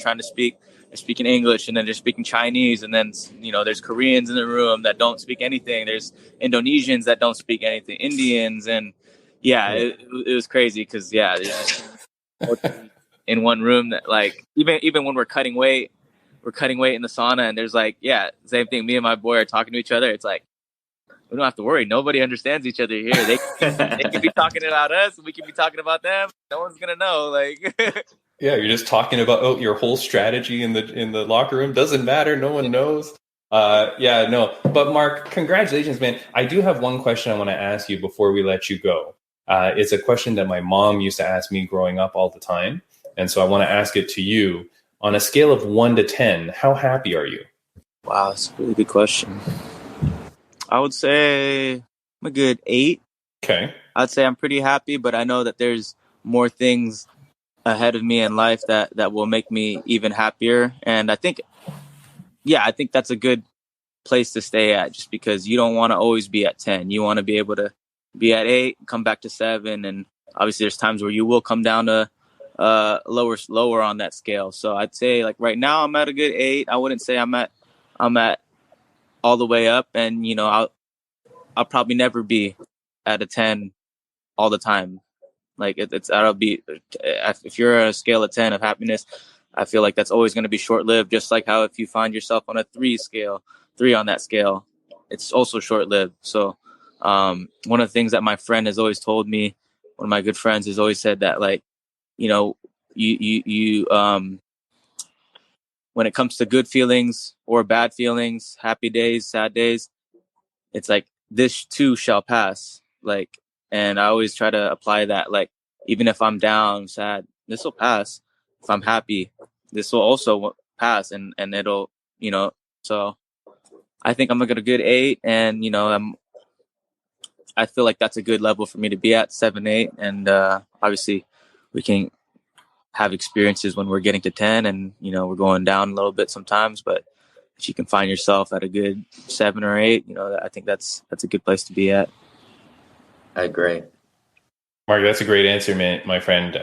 E: speaking English, and then they're speaking Chinese, and then there's Koreans in the room that don't speak anything. There's Indonesians that don't speak anything, Indians, and it was crazy because there's just in one room that like even when we're cutting weight in the sauna, and there's like same thing. Me and my boy are talking to each other. It's like we don't have to worry. Nobody understands each other here. They could be talking about us, and we could be talking about them. No one's gonna know. Like,
C: yeah, you're just talking about your whole strategy in the locker room. Doesn't matter. No one knows. No. But Mark, congratulations, man. I do have one question I want to ask you before we let you go. It's a question that my mom used to ask me growing up all the time, and so I want to ask it to you. On a scale of 1 to 10, how happy are you?
E: Wow, that's a really good question. I would say I'm a good 8.
C: Okay.
E: I'd say I'm pretty happy, but I know that there's more things ahead of me in life that will make me even happier. And I think that's a good place to stay at, just because you don't want to always be at 10. You want to be able to be at 8, come back to 7. And obviously there's times where you will come down to lower on that scale. So I'd say like right now I'm at a good 8. I wouldn't say I'm at all the way up, and I'll probably never be at a 10 all the time. Like that'll be, if you're a scale of 10 of happiness, I feel like that's always going to be short lived. Just like how if you find yourself on a 3 on that scale, it's also short lived. So one of the things that my friend has always told me, one of my good friends has always said that, like, you when it comes to good feelings or bad feelings, happy days, sad days, it's like this too shall pass. Like, and I always try to apply that. Like, even if I'm down, sad, this will pass. If I'm happy, this will also pass, and it'll, so I think I'm a good 8, and I feel like that's a good level for me to be at, 7, 8, and obviously we can have experiences when we're getting to 10, and we're going down a little bit sometimes, but if you can find yourself at a good 7 or 8, I think that's a good place to be at.
A: I agree.
C: Mark, that's a great answer, man, my friend.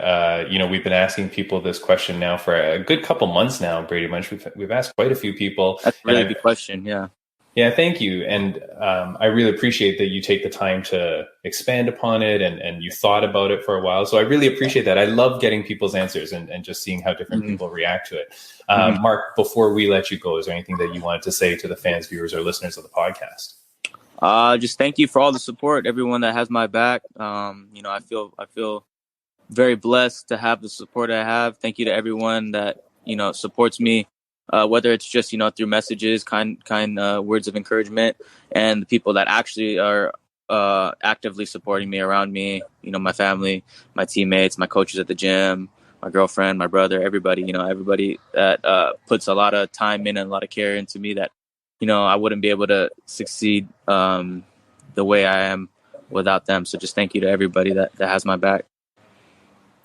C: We've been asking people this question now for a good couple months now, Brady Bunch. We've asked quite a few people.
E: That's a really good question, yeah.
C: Yeah, thank you. And I really appreciate that you take the time to expand upon it, and you thought about it for a while. So I really appreciate that. I love getting people's answers and just seeing how different people react to it. Mark, before we let you go, is there anything that you wanted to say to the fans, viewers, or listeners of the podcast?
E: Just thank you for all the support, everyone that has my back. I feel very blessed to have the support I have. Thank you to everyone that, supports me. Whether it's just, through messages, kind words of encouragement, and the people that actually are actively supporting me around me, my family, my teammates, my coaches at the gym, my girlfriend, my brother, everybody, everybody that puts a lot of time in and a lot of care into me that, I wouldn't be able to succeed the way I am without them. So just thank you to everybody that has my back.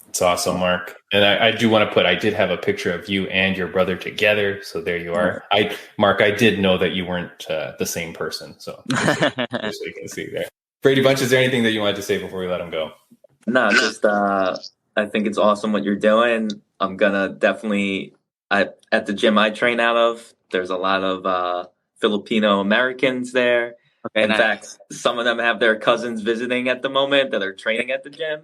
C: It's awesome, Mark. And I do want to I did have a picture of you and your brother together. So there you are. Mark, I did know that you weren't the same person. So just so you can see there. Brady Bunch, is there anything that you wanted to say before we let him go?
A: No, just I think it's awesome what you're doing. I'm gonna definitely at the gym I train out of, there's a lot of Filipino Americans there.
E: Okay,
A: In fact, some of them have their cousins visiting at the moment that are training at the gym.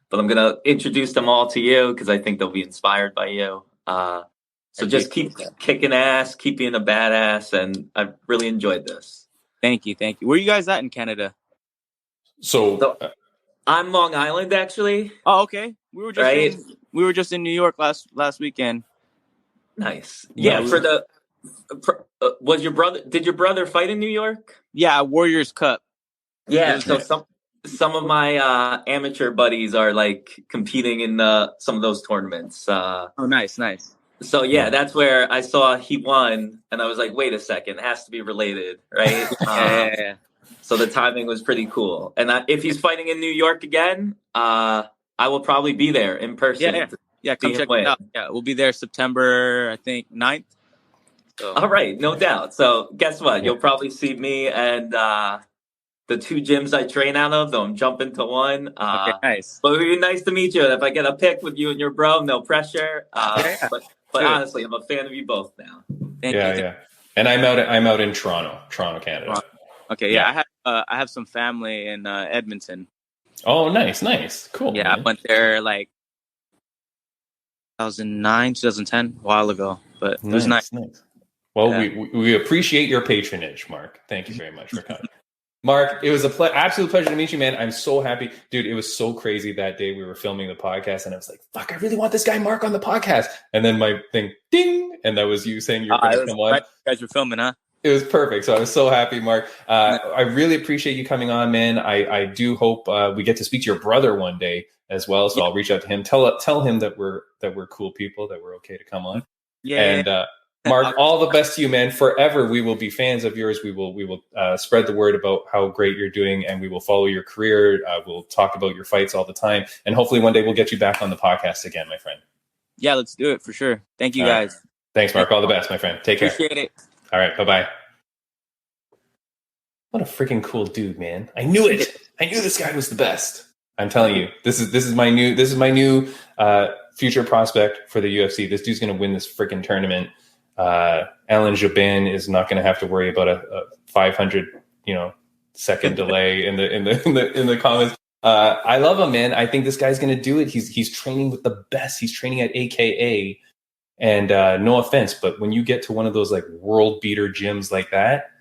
A: But I'm gonna introduce them all to you because I think they'll be inspired by you. So just keep kicking ass, keep being a badass, and I really enjoyed this.
E: Thank you. Where are you guys at in Canada?
C: So
A: I'm Long Island, actually.
E: Oh, okay. We were just in New York last weekend.
A: Nice. Yeah. Was your brother? Did your brother fight in New York?
E: Yeah, Warriors Cup.
A: Yeah. So some of my amateur buddies are like competing in some of those tournaments.
E: Oh, nice.
A: So yeah, that's where I saw he won, and I was like, wait a second, it has to be related, right?
E: Yeah.
A: So the timing was pretty cool. And if he's fighting in New York again, I will probably be there in person.
E: Yeah, come check it out. Yeah, we'll be there September, I think, 9th. So.
A: All right, no doubt. So guess what? You'll probably see me and the two gyms I train out of, though I'm jumping to one.
E: Okay, nice.
A: But it would be nice to meet you. If I get a pic with you and your bro, no pressure. But honestly, I'm a fan of you both now.
E: Thank you.
C: Yeah. And I'm out in Toronto, Canada.
E: Okay, yeah. I have some family in Edmonton.
C: Oh, nice, cool.
E: Yeah, man. I went there like 2009, 2010, a while ago, but it was nice.
C: Well, we appreciate your patronage, Mark. Thank you very much for coming. Mark, it was an absolute pleasure to meet you, man. I'm so happy. Dude, it was so crazy that day we were filming the podcast, and I was like, fuck, I really want this guy Mark on the podcast. And then my thing, ding, and that was you saying you're going to come on.
E: Right, you guys were filming, huh?
C: It was perfect. So I was so happy, Mark. I really appreciate you coming on, man. I do hope we get to speak to your brother one day as well. So I'll reach out to him. Tell him that we're cool people, that we're okay to come on.
E: Yeah.
C: And Mark, all the best to you, man. Forever, we will be fans of yours. We will spread the word about how great you're doing, and we will follow your career. We'll talk about your fights all the time, and hopefully one day we'll get you back on the podcast again, my friend.
E: Yeah, let's do it for sure. Thank you, guys.
C: Right. Thanks, Mark. All the best, my friend. Take care.
E: Appreciate it.
C: All right, bye-bye. What a freaking cool dude, man! I knew it. I knew this guy was the best. I'm telling you, this is my new future prospect for the UFC. This dude's gonna win this freaking tournament. Alan Jobin is not going to have to worry about a 500 second delay in the comments. I love him, man. I think this guy's going to do it. He's training with the best. He's training at AKA, and no offense, but when you get to one of those like world beater gyms like that,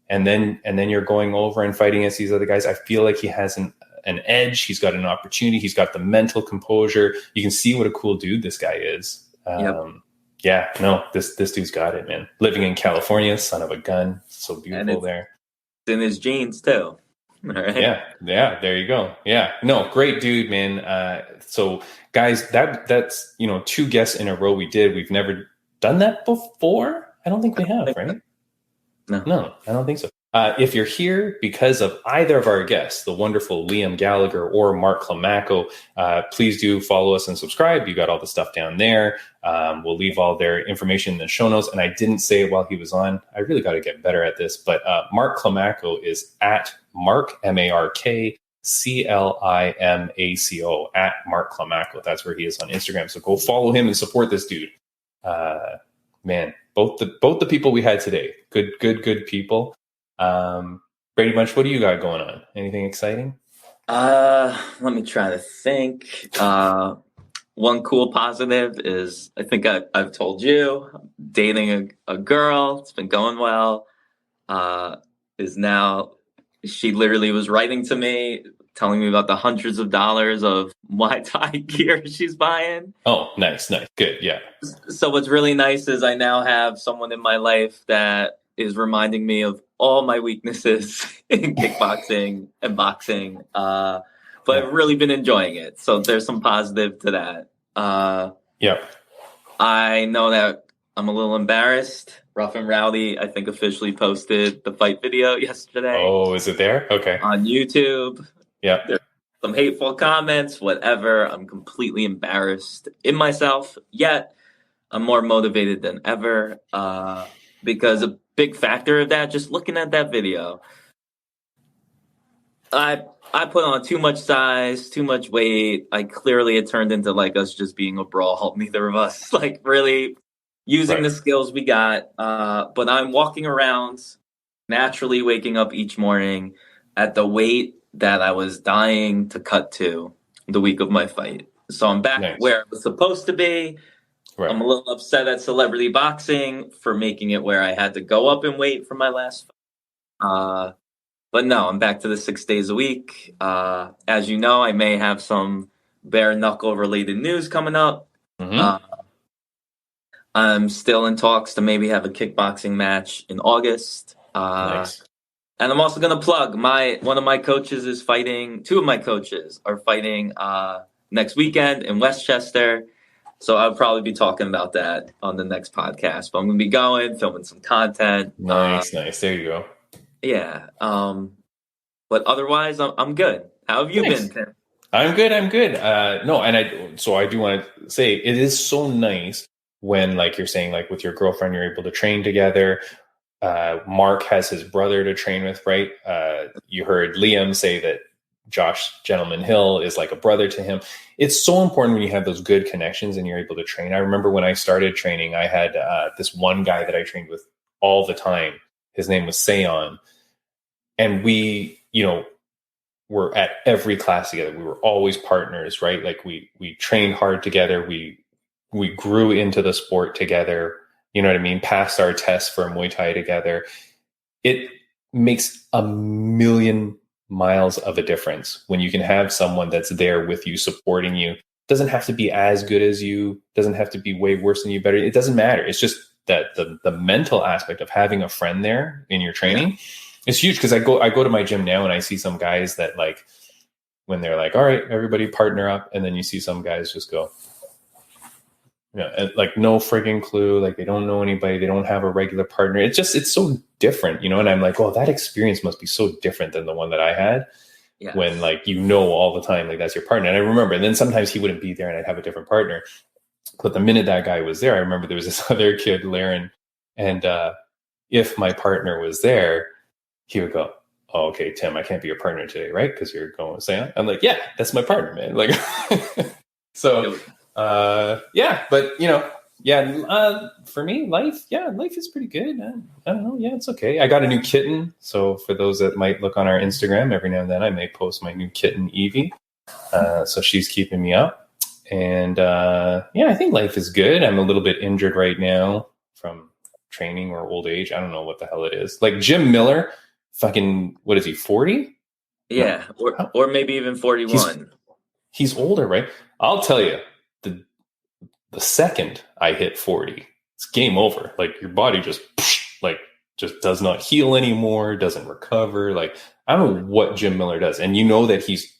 C: and then you're going over and fighting against these other guys, I feel like he has an edge. He's got an opportunity. He's got the mental composure. You can see what a cool dude this guy is. Yeah, no, this dude's got it, man. Living in California, son of a gun, so beautiful there.
A: It's in his genes too. All right.
C: Yeah, there you go. Yeah, no, great dude, man. So guys, that's two guests in a row we did. We've never done that before. I don't think we have, right? No, I don't think so. If you're here because of either of our guests, the wonderful Liam Gallagher or Mark Climaco, please do follow us and subscribe. You got all the stuff down there. We'll leave all their information in the show notes. And I didn't say it while he was on. I really got to get better at this. But Mark Climaco is at Mark, MarkClimaco, at Mark Climaco. That's where he is on Instagram. So go follow him and support this dude. Man, both the people we had today, good people. Brady Bunch, what do you got going on? Anything exciting?
A: Let me try to think. One cool positive is I think I've told you, I'm dating a girl. It's been going well. She literally was writing to me, telling me about the hundreds of dollars of Muay Thai gear she's buying.
C: Oh, nice. Good. Yeah.
A: So what's really nice is I now have someone in my life that is reminding me of all my weaknesses in kickboxing and boxing. But I've really been enjoying it. So there's some positive to that.
C: Yeah.
A: I know that I'm a little embarrassed. Rough and Rowdy, I think, officially posted the fight video yesterday
C: Oh, is it there? Okay.
A: on YouTube.
C: Yeah.
A: There's some hateful comments, whatever. I'm completely embarrassed in myself, yet I'm more motivated than ever because a big factor of that, just looking at that video, I put on too much size, too much weight. Clearly it turned into like us just being a brawl. Neither of us like really using the skills we got. But I'm walking around, naturally waking up each morning at the weight that I was dying to cut to the week of my fight. So I'm back where I was supposed to be. Right. I'm a little upset at Celebrity Boxing for making it where I had to go up in weight for my last fight. But no, I'm back to the 6 days a week. As you know, I may have some bare knuckle related news coming up. Mm-hmm. I'm still in talks to maybe have a kickboxing match in August. Nice. And I'm also going to plug one of my coaches is fighting. Two of my coaches are fighting next weekend in Westchester. So I'll probably be talking about that on the next podcast. But I'm going to be filming some content.
C: Nice. There you go.
A: Yeah. But otherwise, I'm good. How have you been, Tim?
C: I'm good. No, and so I do want to say it is so nice when, like you're saying, like with your girlfriend, you're able to train together. Mark has his brother to train with, right? You heard Liam say that Josh Gentleman Hill is like a brother to him. It's so important when you have those good connections and you're able to train. I remember when I started training, I had this one guy that I trained with all the time. His name was Seon. And we, were at every class together. We were always partners, right? Like we trained hard together. We grew into the sport together. You know what I mean? Passed our tests for Muay Thai together. It makes a million miles of a difference when you can have someone that's there with you, supporting you. Doesn't have to be as good as you, doesn't have to be way worse than you, better. It doesn't matter. It's just that the mental aspect of having a friend there in your training is huge. Because I go to my gym now and I see some guys that, like, when they're like, all right, everybody partner up, and then you see some guys just go, like no frigging clue, like they don't know anybody, they don't have a regular partner. It's so different, and I'm like, oh, that experience must be so different than the one that I had. Yes. When, like, all the time, like that's your partner. And I remember, and then sometimes he wouldn't be there and I'd have a different partner. But the minute that guy was there, I remember there was this other kid, Laren, and if my partner was there, he would go, oh, okay, Tim, I can't be your partner today, right? Because you're going with Sam. I'm like, yeah, that's my partner, man. Like, so, but for me, life is pretty good. I don't know. Yeah, it's okay. I got a new kitten. So for those that might look on our Instagram, every now and then I may post my new kitten, Evie. So she's keeping me up. And I think life is good. I'm a little bit injured right now from training or old age. I don't know what the hell it is. Like Jim Miller, fucking, what is he, 40?
A: Yeah, or maybe even 41.
C: He's older, right? I'll tell you, the second I hit 40, it's game over. Like your body just does not heal anymore, doesn't recover. Like, I don't know what Jim Miller does. And that he's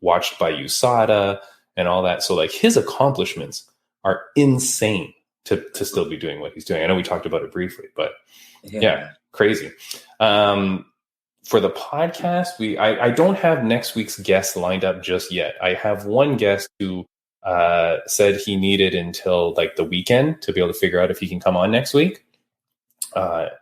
C: watched by USADA and all that. So like his accomplishments are insane to still be doing what he's doing. I know we talked about it briefly, but yeah crazy. For the podcast, I don't have next week's guest lined up just yet. I have one guest who said he needed until like the weekend to be able to figure out if he can come on next week.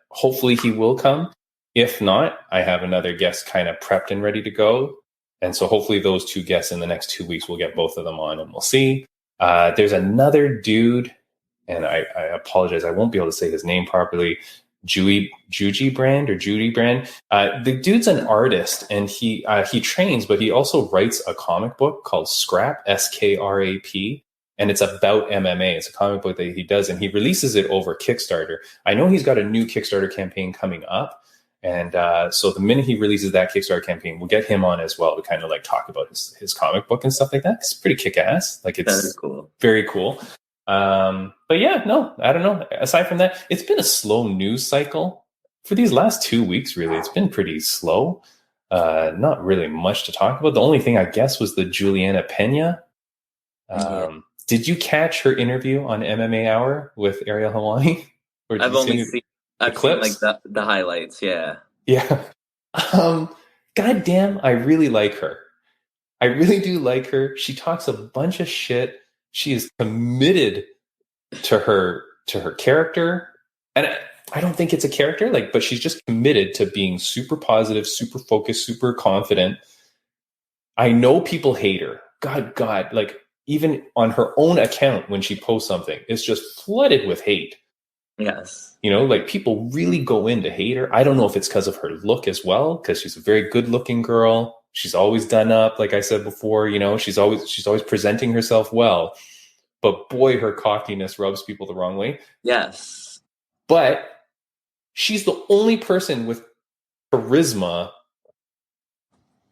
C: Hopefully he will come. If not, I have another guest kind of prepped and ready to go. And so hopefully those two guests in the next 2 weeks, we'll get both of them on and we'll see. There's another dude, and I apologize, I won't be able to say his name properly. Judy Brand. The dude's an artist, and he trains, but he also writes a comic book called Scrap, SKRAP, and it's about MMA. It's a comic book that he does, and he releases it over Kickstarter. I know he's got a new Kickstarter campaign coming up, and so the minute he releases that Kickstarter campaign, we'll get him on as well to kind of like talk about his comic book and stuff like that. It's pretty kick-ass. Like, it's
A: cool.
C: Very cool. But yeah, no, I don't know. Aside from that, it's been a slow news cycle for these last 2 weeks. Really, it's been pretty slow. Not really much to talk about. The only thing I guess was the Juliana Pena Did you catch her interview on MMA Hour with Ariel Helwani? Or did
A: I've
C: you
A: only
C: see
A: seen
C: the
A: like
C: clips?
A: the highlights. Yeah.
C: Yeah. God damn, I really like her. I really do like her. She talks a bunch of shit. She is committed to her character. And I don't think it's a character, but she's just committed to being super positive, super focused, super confident. I know people hate her. God, even on her own account when she posts something, it's just flooded with hate.
A: Yes.
C: People really go in to hate her. I don't know if it's because of her look as well, because she's a very good looking girl. She's always done up, like I said before, she's always presenting herself well. But boy, her cockiness rubs people the wrong way.
A: Yes.
C: But she's the only person with charisma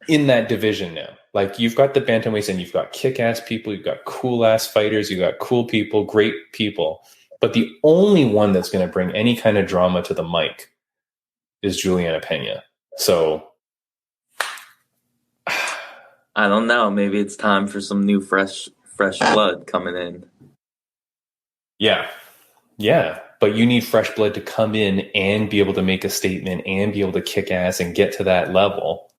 C: in that division now. You've got the bantamweights and you've got kick-ass people, you've got cool-ass fighters, you've got cool people, great people. But the only one that's going to bring any kind of drama to the mic is Juliana Pena. So
A: I don't know. Maybe it's time for some new fresh blood coming in.
C: Yeah. But you need fresh blood to come in and be able to make a statement and be able to kick ass and get to that level.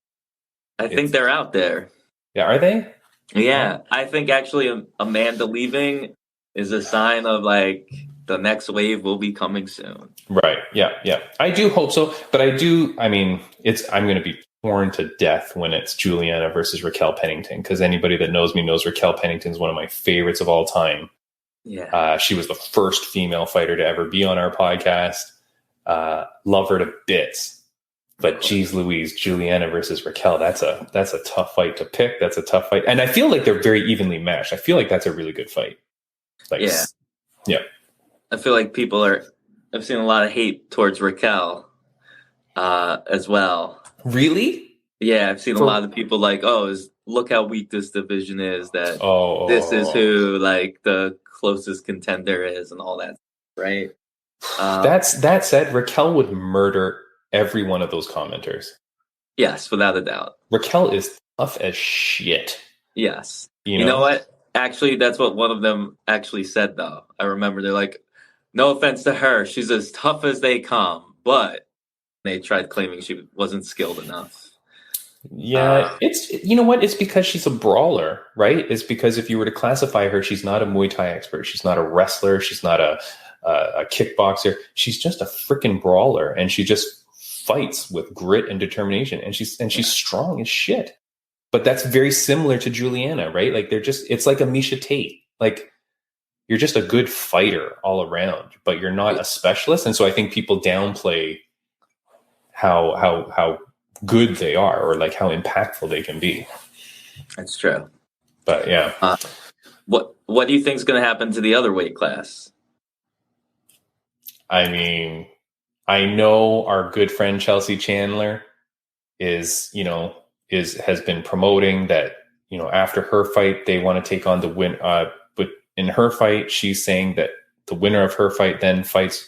A: I think they're out there.
C: Yeah, are they?
A: Yeah, I think actually Amanda leaving is a sign of the next wave will be coming soon.
C: Right. Yeah. I do hope so, but I'm going to be torn to death when it's Juliana versus Raquel Pennington, because anybody that knows me knows Raquel Pennington is one of my favorites of all time.
A: Yeah.
C: She was the first female fighter to ever be on our podcast. Love her to bits. But geez Louise, Juliana versus Raquel, that's a tough fight to pick. That's a tough fight. And I feel like they're very evenly matched. I feel like that's a really good fight. Yeah.
A: I feel like I've seen a lot of hate towards Raquel as well.
C: Really?
A: Yeah, I've seen a lot of people look how weak this division is, that this is who the closest contender is and all that, right?
C: That said, Raquel would murder every one of those commenters.
A: Yes, without a doubt.
C: Raquel is tough as shit.
A: Yes. You know what? Actually, that's what one of them actually said, though. I remember they're like, no offense to her, she's as tough as they come, but they tried claiming she wasn't skilled enough.
C: Yeah, it's it's because she's a brawler, right? It's because if you were to classify her, she's not a Muay Thai expert, she's not a wrestler, she's not a kickboxer. She's just a freaking brawler, and she just fights with grit and determination, and she's strong as shit. But that's very similar to Juliana, right? It's like a Misha Tate. You're just a good fighter all around, but you're not a specialist. And so I think people downplay how good they are, or how impactful they can be.
A: That's true.
C: But yeah.
A: What do you think is going to happen to the other weight class?
C: I mean, I know our good friend Chelsea Chandler has been promoting that, after her fight, they want to take on the win. But in her fight, she's saying that the winner of her fight then fights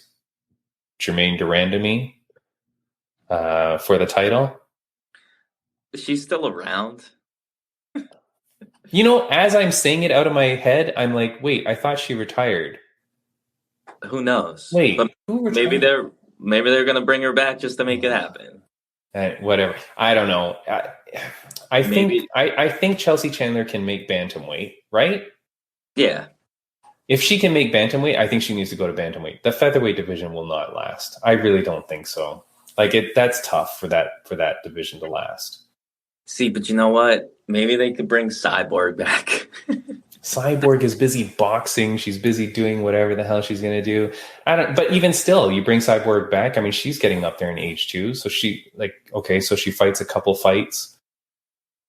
C: Jermaine Durandamy for the title.
A: Is she still around?
C: As I'm saying it out of my head, I'm like, wait, I thought she retired.
A: Who knows?
C: Wait,
A: but maybe they're going to bring her back just to make it happen.
C: Whatever. I don't know. I think Chelsea Chandler can make bantamweight, right?
A: Yeah.
C: If she can make bantamweight, I think she needs to go to bantamweight. The featherweight division will not last. I really don't think so. That's tough for that division to last.
A: See, but you know what? Maybe they could bring Cyborg back.
C: Cyborg is busy boxing. She's busy doing whatever the hell she's going to do. But even still, you bring Cyborg back. I mean, she's getting up there in age too. So she so she fights a couple fights.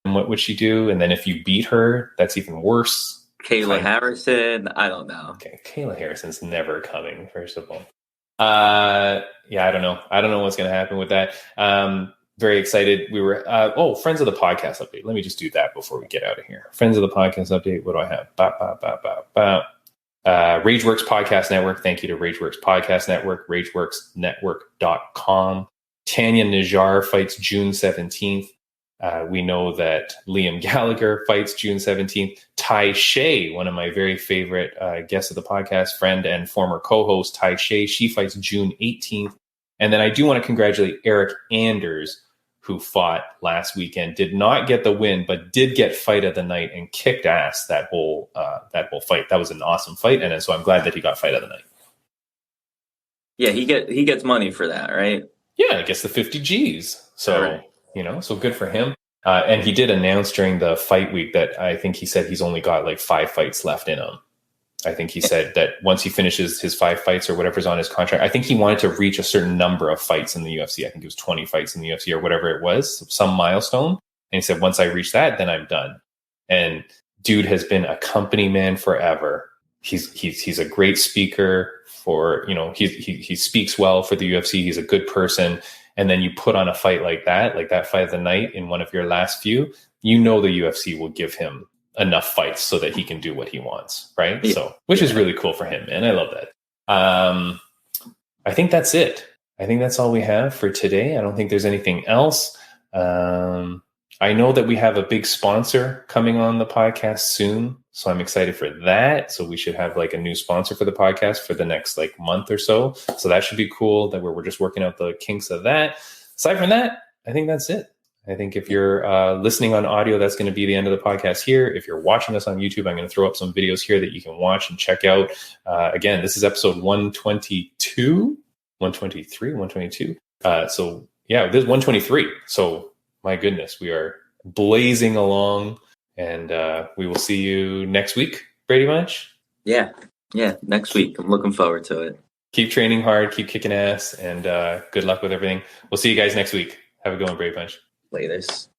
C: And what would she do? And then if you beat her, that's even worse.
A: Kayla Harrison. I don't know.
C: Okay. Kayla Harrison's never coming, first of all. Yeah, I don't know. I don't know what's going to happen with that. Very excited. We were, friends of the podcast update. Let me just do that before we get out of here. Friends of the podcast update. What do I have? Rageworks Podcast Network. Thank you to Rageworks Podcast Network, rageworksnetwork.com. Tanya Najar fights June 17th. We know that Liam Gallagher fights June 17th. Tai Shea, one of my very favorite guests of the podcast, friend and former co-host Tai Shea, she fights June 18th. And then I do want to congratulate Eric Anders, who fought last weekend, did not get the win, but did get fight of the night and kicked ass that whole fight. That was an awesome fight, and so I'm glad that he got fight of the night.
A: Yeah, he gets money for that, right?
C: Yeah, I guess the 50 G's. So,
A: right.
C: So good for him. And he did announce during the fight week that I think he said he's only got like 5 fights left in him. I think he said that once he finishes his 5 fights or whatever's on his contract, I think he wanted to reach a certain number of fights in the UFC. I think it was 20 fights in the UFC or whatever it was, some milestone. And he said, once I reach that, then I'm done. And dude has been a company man forever. He's a great speaker for, he speaks well for the UFC. He's a good person. And then you put on a fight like that fight of the night in one of your last few, the UFC will give him enough fights so that he can do what he wants, right?
A: Yeah.
C: So, which is really cool for him, man. I love that. I think that's it. I think that's all we have for today. I don't think there's anything else. I know that we have a big sponsor coming on the podcast soon, so I'm excited for that. So we should have like a new sponsor for the podcast for the next like month or so. So that should be cool. That we're just working out the kinks of that. Aside from that, I think that's it. I think if you're listening on audio, that's going to be the end of the podcast here. If you're watching us on YouTube, I'm going to throw up some videos here that you can watch and check out. Again, this is episode 122, 123, 122. So yeah, this is 123. So my goodness, we are blazing along, and we will see you next week, Brady Bunch.
A: Yeah, next week. I'm looking forward to it.
C: Keep training hard, keep kicking ass, and good luck with everything. We'll see you guys next week. Have a good one, Brady Bunch.
A: Latest.